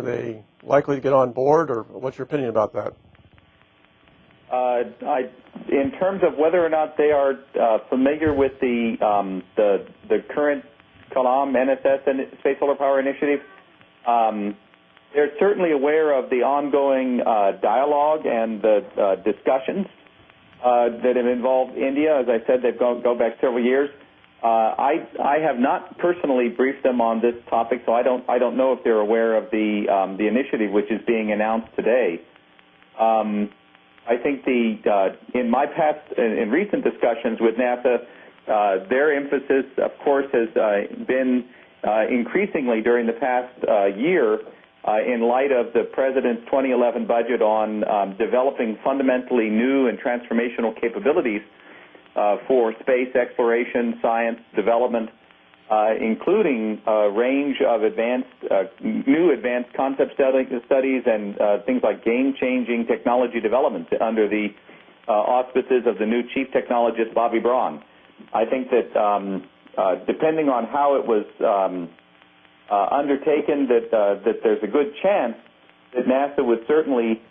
they likely to get on board, or what's your opinion about that? In terms of whether or not they are familiar with the current Kalam NSS and Space Solar Power Initiative, they're certainly aware of the ongoing dialogue and the discussions that have involved India. As I said, they've go back several years. I have not personally briefed them on this topic, so I don't know if they're aware of the initiative which is being announced today. I think in my past, in recent discussions with NASA, their emphasis, of course, has been increasingly during the past year in light of the President's 2011 budget on developing fundamentally new and transformational capabilities for space exploration, science, development, including a range of new advanced concept studies and things like game-changing technology development under the auspices of the new chief technologist, Bobby Braun. I think that depending on how it was undertaken, that there's a good chance that NASA would certainly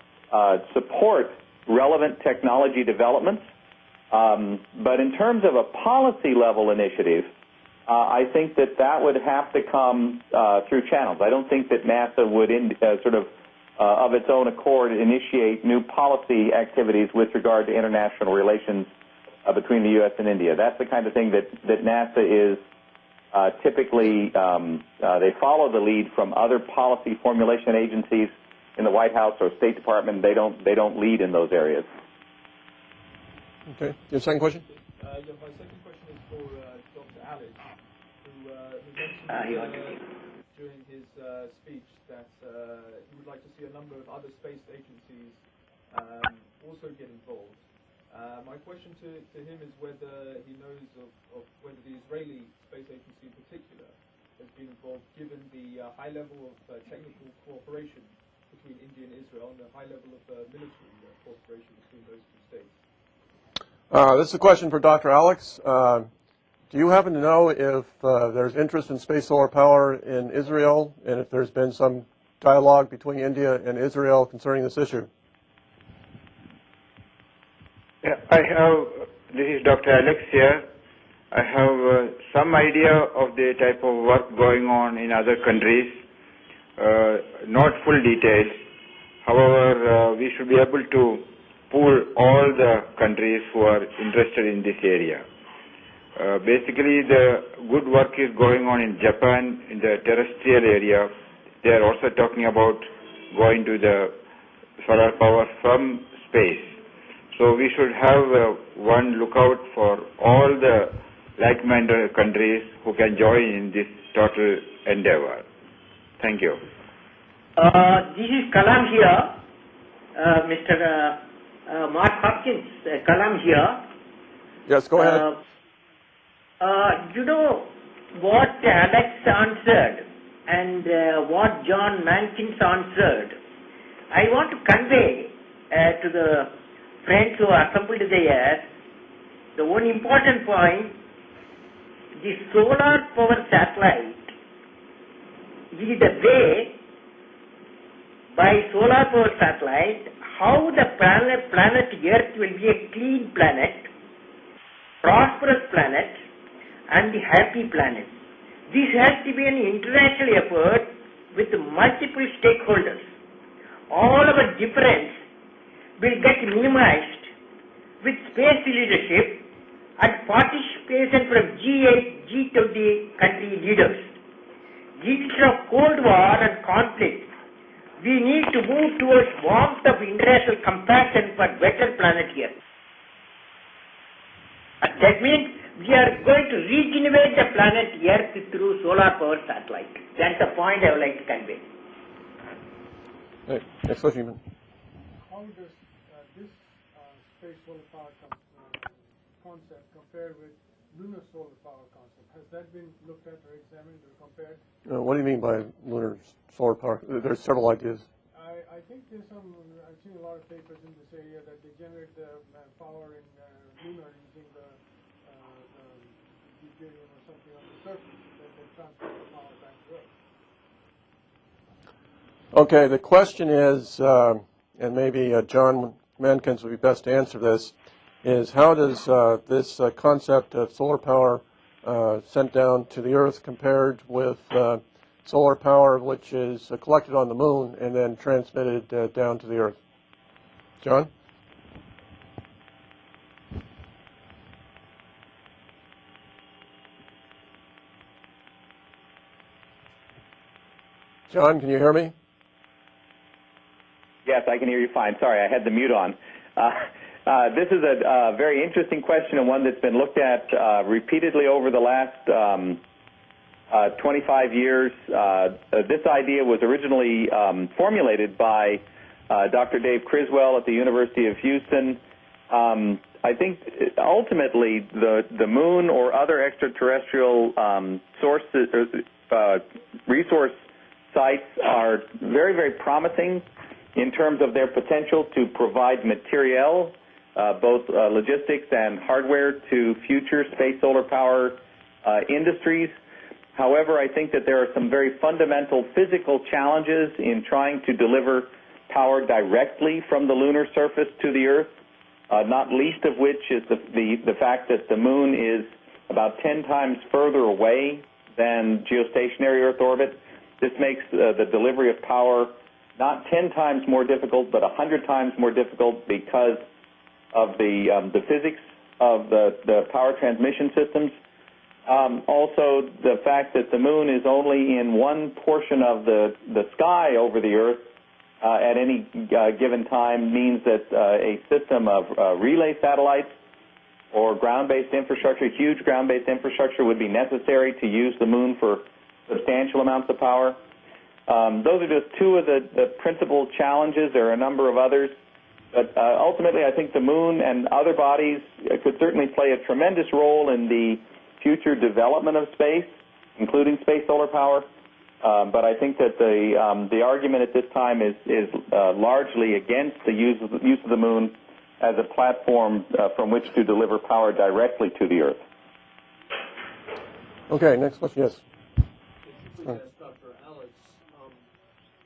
support relevant technology developments. But in terms of a policy-level initiative, I think that would have to come through channels. I don't think that NASA would of its own accord initiate new policy activities with regard to international relations between the U.S. and India. That's the kind of thing that NASA is typically, they follow the lead from other policy formulation agencies in the White House or State Department. They don't lead in those areas. Okay. Your second question? Yeah, my second question is for Dr. Alex, who mentioned during his speech that he would like to see a number of other space agencies also get involved. My question to him is whether he knows of whether the Israeli Space Agency in particular has been involved, given the high level of technical cooperation between India and Israel and the high level of military cooperation between those two states. This is a question for Dr. Alex. Do you happen to know if there's interest in space solar power in Israel, and if there's been some dialogue between India and Israel concerning this issue? Yeah, this is Dr. Alex here. I have some idea of the type of work going on in other countries, not full details. However, we should be able to pool all the countries who are interested in this area. Basically, the good work is going on in Japan in the terrestrial area. They are also talking about going to the solar power from space. So we should have one lookout for all the like-minded countries who can join in this total endeavor. Thank you. This is Kalam here, Mr. Mark Hopkins, Kalam here. Yes, go ahead. You know what Alex answered and what John Mankins answered. I want to convey to the friends who are assembled there the one important point: the solar power satellite is the way, by solar power satellite, how the planet Earth will be a clean planet, prosperous planet, and the happy planet. This has to be an international effort with multiple stakeholders. All our difference will get minimized with space leadership and participation from G8, G20 country leaders. Instead of Cold War and conflict, we need to move towards warmth of international compassion for better planet Earth. That means we are going to regenerate the planet Earth through solar power satellite. That's the point I would like to convey. Hey, next question. How does this space solar power concept compare with lunar solar power concept? Has that been looked at or examined or compared? What do you mean by lunar solar power? There's several ideas. I think there's I've seen a lot of papers in this area that they generate the power in lunar using the deuterium or something on the surface that they transfer the power back to Earth. Okay, the question is, and maybe John Mankins would be best to answer this, is how does this concept of solar power sent down to the Earth compared with solar power which is collected on the moon and then transmitted down to the Earth? John? John, can you hear me? Yes, I can hear you fine. Sorry, I had the mute on. This is a very interesting question and one that's been looked at repeatedly over the last 25 years. This idea was originally formulated by Dr. Dave Criswell at the University of Houston. I think ultimately the moon or other extraterrestrial sources, resource sites are very, very promising in terms of their potential to provide materiel, both logistics and hardware, to future space solar power industries. However, I think that there are some very fundamental physical challenges in trying to deliver power directly from the lunar surface to the Earth, not least of which is the fact that the moon is about 10 times further away than geostationary Earth orbit. This makes the delivery of power not 10 times more difficult, but 100 times more difficult because of the physics of the power transmission systems. Also, the fact that the moon is only in one portion of the sky over the Earth at any given time means that a system of relay satellites or ground-based infrastructure, huge ground-based infrastructure, would be necessary to use the moon for substantial amounts of power. Those are just two of the principal challenges. There are a number of others. But ultimately, I think the moon and other bodies could certainly play a tremendous role in the future development of space, including space solar power. But I think that the argument at this time is largely against the use of the moon as a platform from which to deliver power directly to the Earth. Okay, next question, yes. Please ask Dr. Alex,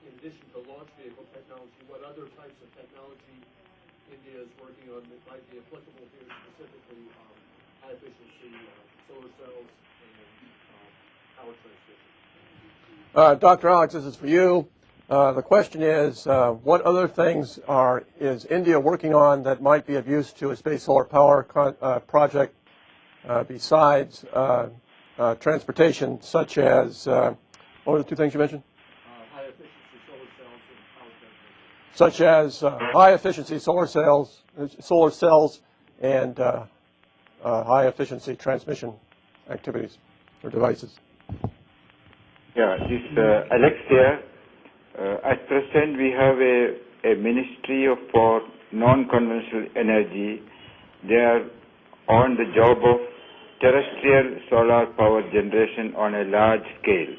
in addition to launch vehicle technology, what other types of technology India is working on that might be applicable here, specifically high efficiency solar cells and power transmission? Dr. Alex, this is for you. The question is, what other things is India working on that might be of use to a space solar power project besides transportation, such as, what were the two things you mentioned? High efficiency solar cells and power transmission. Such as high efficiency solar cells and high efficiency transmission activities or devices. Yeah, this Alex here. At present, we have a Ministry for Non-Conventional Energy. They are on the job of terrestrial solar power generation on a large scale.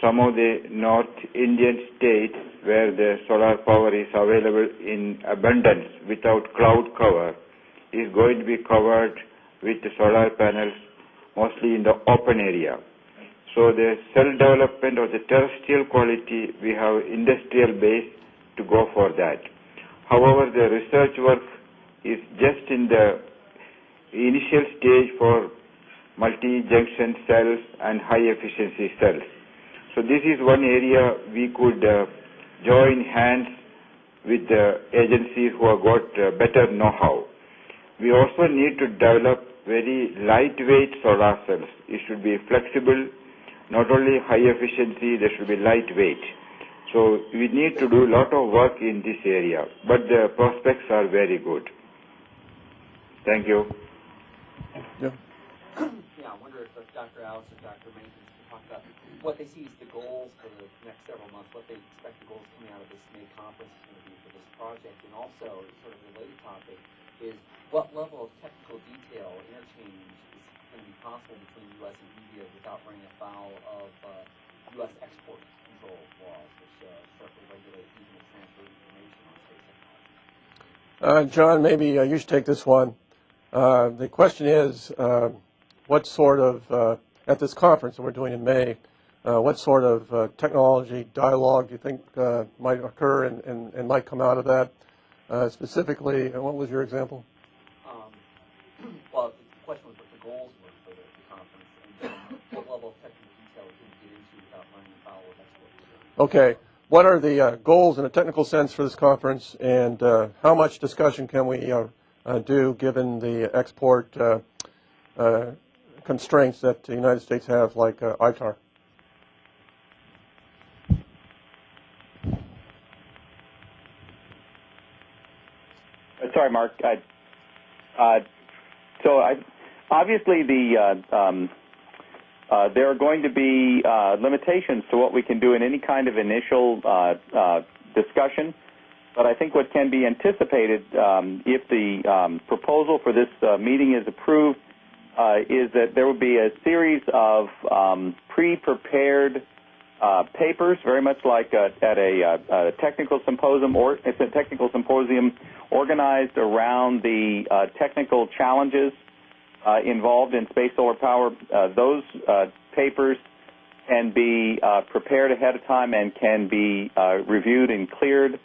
Some of the North Indian states where the solar power is available in abundance without cloud cover is going to be covered with the solar panels, mostly in the open area. So the cell development of the terrestrial quality, we have industrial base to go for that. However, the research work is just in the initial stage for multi-junction cells and high-efficiency cells. So this is one area we could join hands with the agencies who have got better know-how. We also need to develop very lightweight solar cells. It should be flexible, not only high efficiency, they should be lightweight. So we need to do a lot of work in this area, but the prospects are very good. Thank you. Yeah. Yeah, I wonder if Dr. Alex or Dr. Mason can talk about what they see as the goals for the next several months, what they expect the goals coming out of this May conference is going to be for this project, and also, sort of a related topic, is what level of technical detail interchange is going to be possible between the U.S. and India without running afoul of U.S. export control laws, which sharply regulate even the transfer of information on space technology. John, maybe you should take this one. The question is, what sort of, at this conference that we're doing in May, what sort of technology dialogue do you think might occur and might come out of that? Specifically, what was your example? Well, the question was what the goals were for the conference, and what level of technical detail we can get into without running afoul of export. Okay. What are the goals in a technical sense for this conference, and how much discussion can we do given the export constraints that the United States have, like ITAR? sorry, Mark. Obviously there are going to be limitations to what we can do in any kind of initial discussion. But I think what can be anticipated if the proposal for this meeting is approved is that there will be a series of pre-prepared papers, very much like at a technical symposium, or it's a technical symposium organized around the technical challenges involved in space solar power. Those papers can be prepared ahead of time and can be reviewed and cleared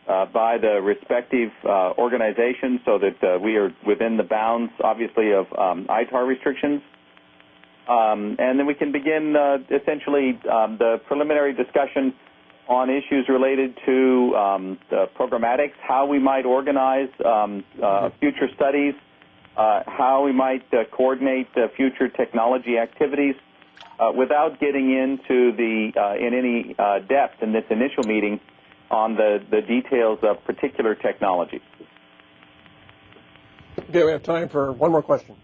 by the respective organizations, so that we are within the bounds, obviously, of ITAR restrictions. And then we can begin essentially the preliminary discussion on issues related to the programmatics, how we might organize future studies, how we might coordinate future technology activities, without getting into in any depth in this initial meeting on the details of particular technologies. Okay, we have time for one more question.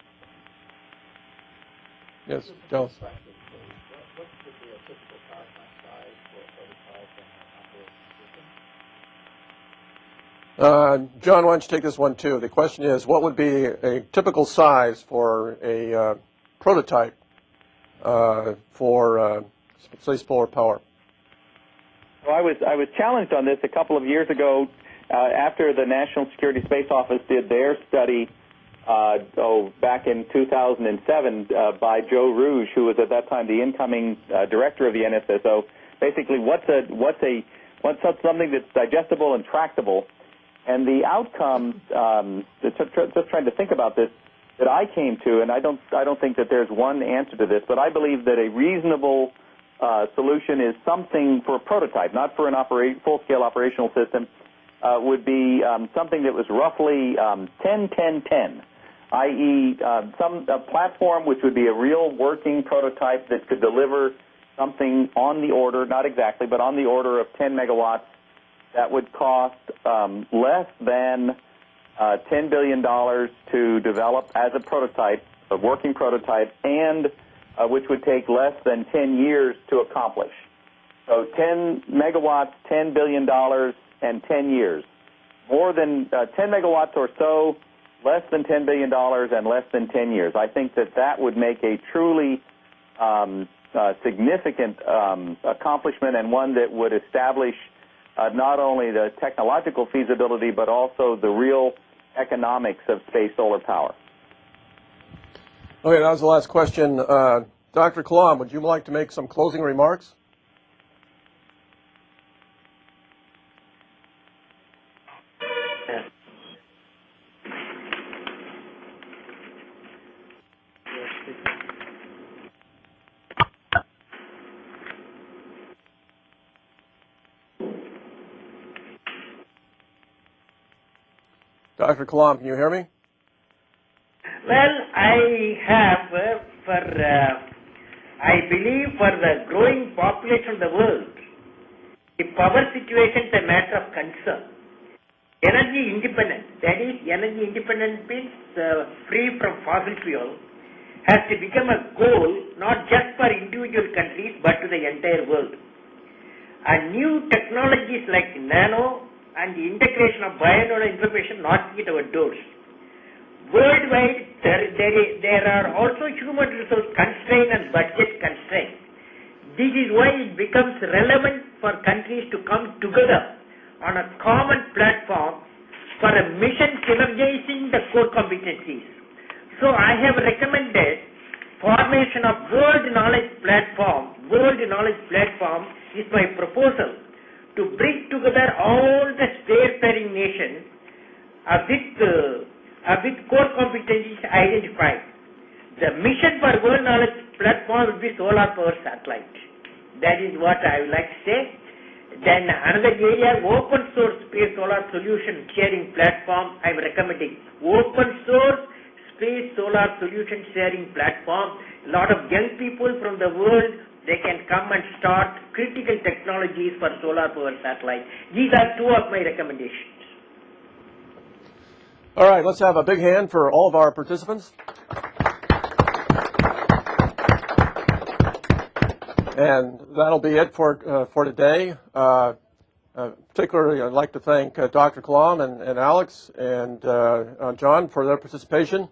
Yes, Dallas. What would be a typical power plant size for a prototype and operating system? John, why don't you take this one too? The question is, what would be a typical size for a prototype for space solar power? Well, I was challenged on this a couple of years ago after the National Security Space Office did their study back in 2007 by Joe Rouge, who was at that time the incoming director of the NSSO. Basically, what's something that's digestible and tractable? And the outcome, just trying to think about this, that I came to, and I don't think that there's one answer to this, but I believe that a reasonable solution is something for a prototype, not for an full-scale operational system, would be something that was roughly 10-10-10, i.e. a platform which would be a real working prototype that could deliver something on the order, not exactly, but on the order of 10 megawatts that would cost less than $10 billion to develop as a prototype, a working prototype, and which would take less than 10 years to accomplish. So 10 megawatts, $10 billion, and 10 years. More than 10 megawatts or so, less than $10 billion, and less than 10 years. I think that would make a truly significant accomplishment, and one that would establish not only the technological feasibility, but also the real economics of space solar power. Okay, that was the last question. Dr. Kalam, would you like to make some closing remarks? Dr. Kalam, can you hear me? Well, I have, I believe for the growing population of the world, the power situation is a matter of concern. Energy independence, that is, energy independence means free from fossil fuel, has to become a goal not just for individual countries but to the entire world. And new technologies like nano and the integration of bionode information knocking at our doors. Worldwide, there are also human resource constraints and budget constraints. This is why it becomes relevant for countries to come together on a common platform for a mission synergizing the core competencies. So I have recommended formation of World Knowledge Platform. World Knowledge Platform is my proposal to bring together all the spacefaring nations with core competencies identified. The mission for World Knowledge Platform will be solar power satellite. That is what I would like to say. Then another area, open source space solar solution sharing platform, I am recommending. Open source space solar solution sharing platform. A lot of young people from the world, they can come and start critical technologies for solar power satellite. These are two of my recommendations. All right, let's have a big hand for all of our participants. And that'll be it for today. Particularly, I'd like to thank Dr. Kalam and Alex and John for their participation.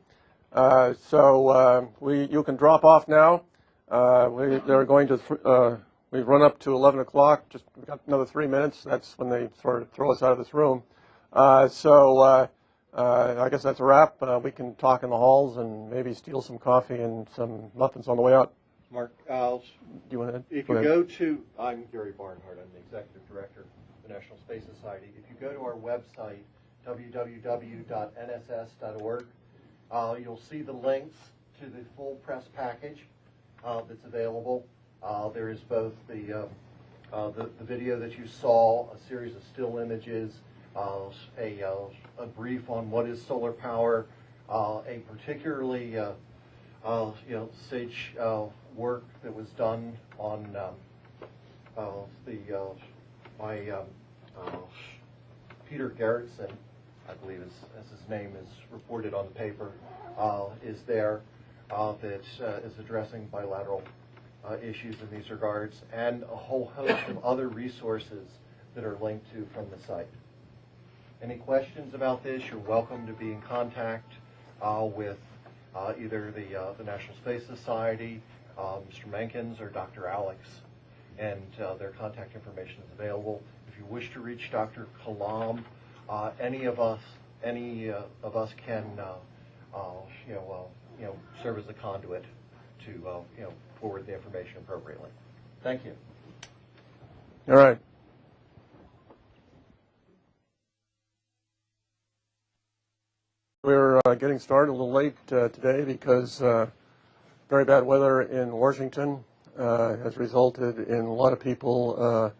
You can drop off now. They're going to. We've run up to 11 o'clock. Just we've got another 3 minutes. That's when they sort of throw us out of this room. I guess that's a wrap. We can talk in the halls and maybe steal some coffee and some muffins on the way out. Mark, do you want to? if you go to, I'm Gary Barnhart, I'm the Executive Director of the National Space Society. If you go to our website, www.nss.org, you'll see the links to the full press package that's available. There is both the video that you saw, a series of still images, a brief on what is solar power, a particularly sage work that was done on by Peter Gerritsen, I believe as his name is reported on the paper, is there that is addressing bilateral issues in these regards, and a whole host of other resources that are linked to from the site. Any questions about this, you're welcome to be in contact with either the National Space Society, Mr. Menkins, or Dr. Alex, and their contact information is available. If you wish to reach Dr. Kalam, any of us can serve as a conduit to forward the information appropriately. Thank you. All right. We're getting started a little late today because very bad weather in Washington has resulted in a lot of people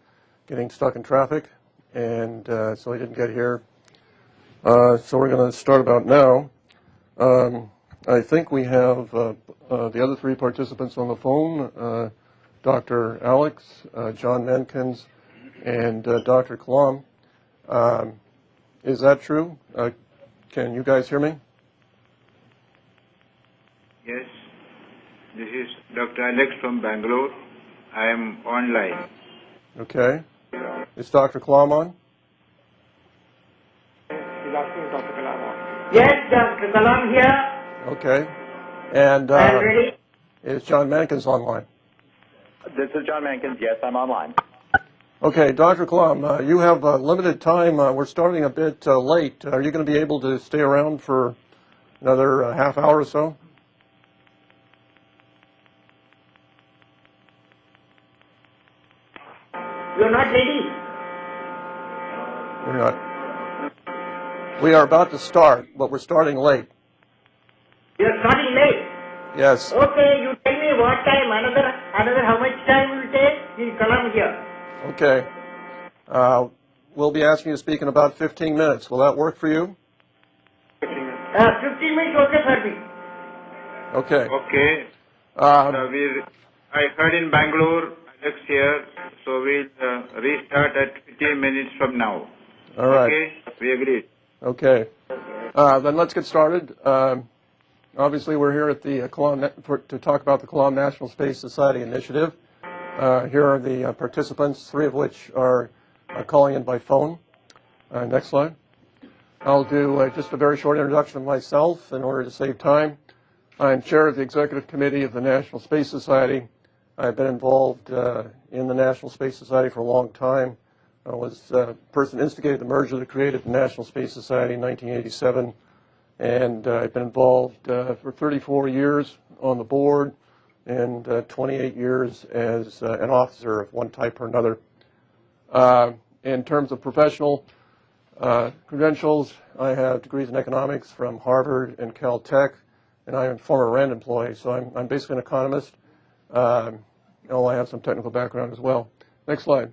getting stuck in traffic, and so we didn't get here. So we're going to start about now. I think we have the other three participants on the phone, Dr. Alex, John Menkins, and Dr. Kalam. Is that true? Can you guys hear me? Yes, this is Dr. Alex from Bangalore. I am online. Okay. Is Dr. Kalam on? He's asking Dr. Kalam on. Yes, Dr. Kalam here. Okay. And I'm ready. is John Menkins online? This is John Menkins. Yes, I'm online. Okay, Dr. Kalam, you have limited time. We're starting a bit late. Are you going to be able to stay around for another half hour or so? You're not ready. We're not. We are about to start, but we're starting late. You're starting late. Yes. Okay, you tell me what time, another how much time will take? He'll Kalam here. Okay. We'll be asking you to speak in about 15 minutes. Will that work for you? 15 minutes. 15 minutes okay for me. Okay. Okay. I heard in Bangalore, Alex here, so we'll restart at 15 minutes from now. All right. Okay, we agreed. Okay. Then let's get started. Obviously, we're here at the Kalam to talk about the Kalam National Space Society initiative. Here are the participants, three of which are calling in by phone. Next slide. I'll do just a very short introduction of myself in order to save time. I'm chair of the executive committee of the National Space Society. I've been involved in the National Space Society for a long time. I was the person who instigated the merger that created the National Space Society in 1987. And I've been involved for 34 years on the board and 28 years as an officer of one type or another. In terms of professional credentials, I have degrees in economics from Harvard and Caltech, and I'm a former RAND employee, so I'm basically an economist. I have some technical background as well. Next slide.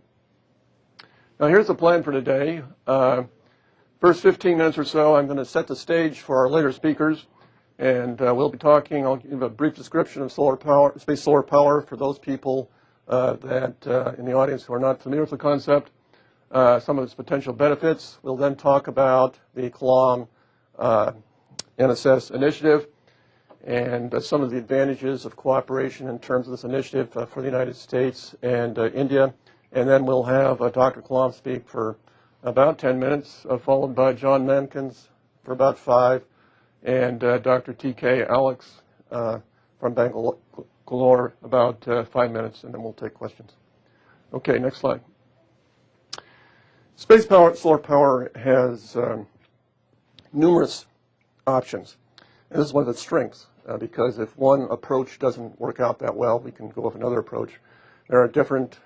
Now here's the plan for today. First 15 minutes or so, I'm going to set the stage for our later speakers, and we'll be talking. I'll give a brief description of solar power, space solar power, for those people that in the audience who are not familiar with the concept. Some of its potential benefits. We'll then talk about the Kalam NSS initiative and some of the advantages of cooperation in terms of this initiative for the United States and India. And then we'll have Dr. Kalam speak for about 10 minutes, followed by John Mankins for about 5, and Dr. T.K. Alex from Bangalore about 5 minutes, and then we'll take questions. Okay, next slide. Space power, solar power has numerous options. And this is one of its strengths, because if one approach doesn't work out that well, we can go with another approach. There are different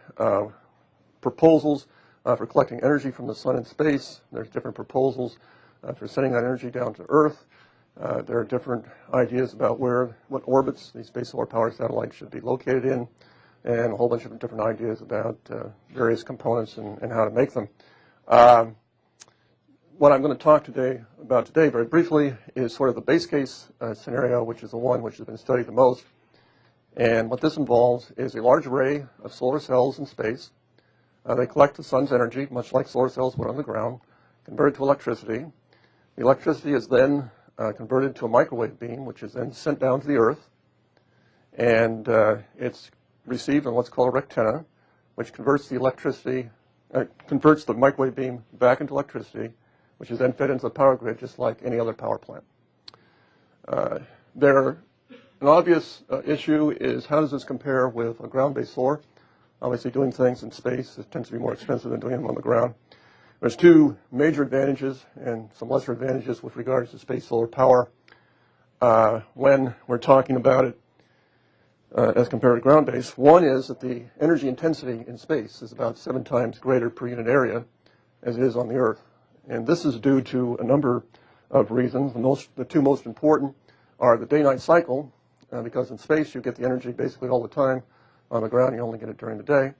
proposals for collecting energy from the sun and space. There's different proposals for sending that energy down to Earth. There are different ideas about what orbits these space solar power satellites should be located in, and a whole bunch of different ideas about various components and how to make them. What I'm going to talk about today very briefly is sort of the base case scenario, which is the one which has been studied the most. And what this involves is a large array of solar cells in space. They collect the sun's energy, much like solar cells would on the ground, convert it to electricity. The electricity is then converted to a microwave beam, which is then sent down to the Earth. And it's received on what's called a rectenna, which converts the electricity, converts the microwave beam back into electricity, which is then fed into the power grid just like any other power plant. An obvious issue is how does this compare with a ground-based solar? Obviously, doing things in space, it tends to be more expensive than doing them on the ground. There's two major advantages and some lesser advantages with regards to space solar power when we're talking about it as compared to ground-based. One is that the energy intensity in space is about 7 times greater per unit area as it is on the Earth. And this is due to a number of reasons. The two most important are the day-night cycle, because in space you get the energy basically all the time. On the ground you only get it during the day.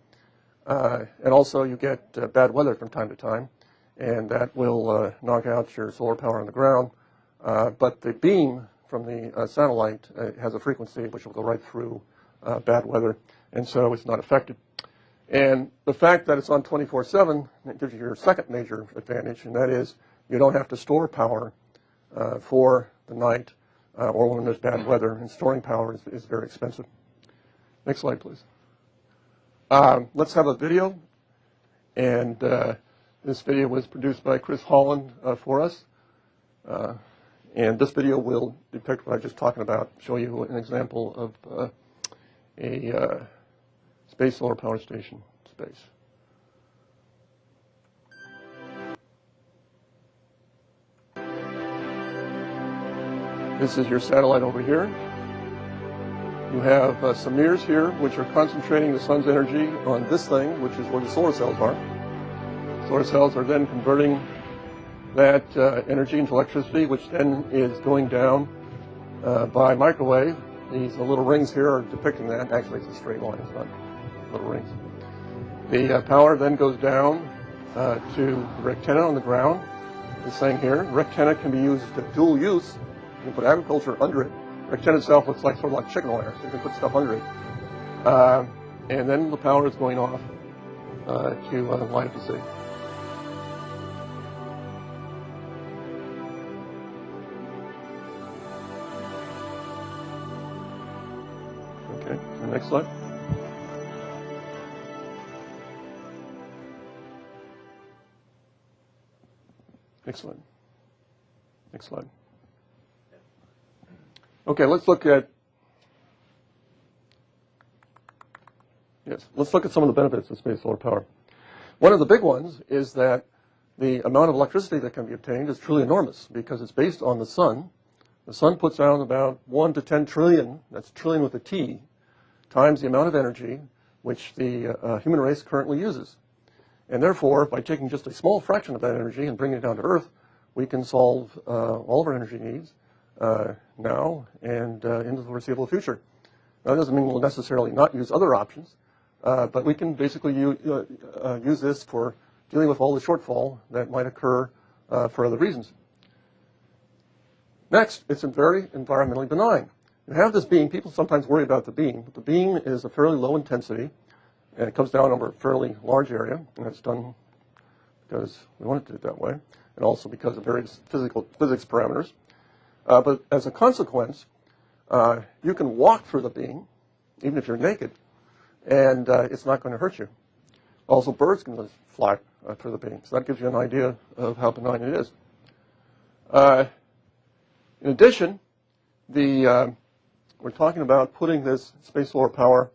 And also you get bad weather from time to time, and that will knock out your solar power on the ground. But the beam from the satellite has a frequency which will go right through bad weather, and so it's not affected. And the fact that it's on 24/7 gives you your second major advantage, and that is you don't have to store power for the night or when there's bad weather, and storing power is very expensive. Next slide, please. Let's have a video, and this video was produced by Chris Holland for us, and this video will depict what I was just talking about, show you an example of a space solar power station space. This is your satellite over here. You have some mirrors here, which are concentrating the sun's energy on this thing, which is where the solar cells are. Solar cells are then converting that energy into electricity, which then is going down by microwave. These little rings here are depicting that. Actually, it's a straight line, it's not little rings. The power then goes down to the rectenna on the ground, this thing here. Rectenna can be used to dual use. You can put agriculture under it. Rectenna itself looks like sort of like chicken wire, so you can put stuff under it. And then the power is going off to light up the city. Okay, the next slide. Next slide. Next slide. Okay, let's look at some of the benefits of space solar power. One of the big ones is that the amount of electricity that can be obtained is truly enormous because it's based on the sun. The sun puts out about 1 to 10 trillion, that's trillion with a T, times the amount of energy which the human race currently uses. And therefore, by taking just a small fraction of that energy and bringing it down to Earth, we can solve all of our energy needs now and into the foreseeable future. Now, that doesn't mean we'll necessarily not use other options, but we can basically use this for dealing with all the shortfall that might occur for other reasons. Next, it's very environmentally benign. You have this beam. People sometimes worry about the beam, but the beam is a fairly low intensity, and it comes down over a fairly large area, and it's done because we want it to do it that way, and also because of various physics parameters. But as a consequence, you can walk through the beam, even if you're naked, and it's not going to hurt you. Also, birds can fly through the beam, so that gives you an idea of how benign it is. In addition, we're talking about putting this space solar power.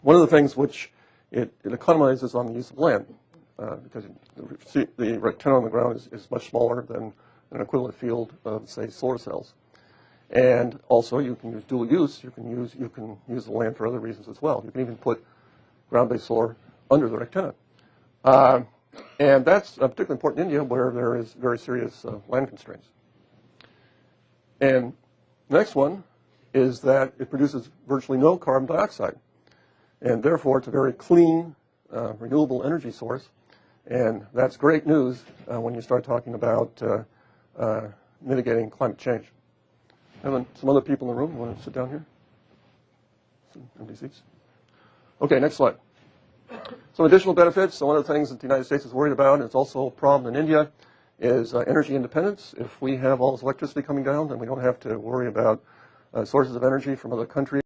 One of the things which it economizes on the use of land, because the antenna on the ground is much smaller than an equivalent field of, say, solar cells. And also, you can use dual use. You can use the land for other reasons as well. You can even put ground-based solar under the antenna. And that's particularly important in India, where there is very serious land constraints. And the next one is that it produces virtually no carbon dioxide. And therefore, it's a very clean, renewable energy source. And that's great news when you start talking about mitigating climate change. And then some other people in the room want to sit down here? Some empty seats. Okay, next slide. Some additional benefits. So one of the things that the United States is worried about, and it's also a problem in India, is energy independence. If we have all this electricity coming down, then we don't have to worry about sources of energy from other countries.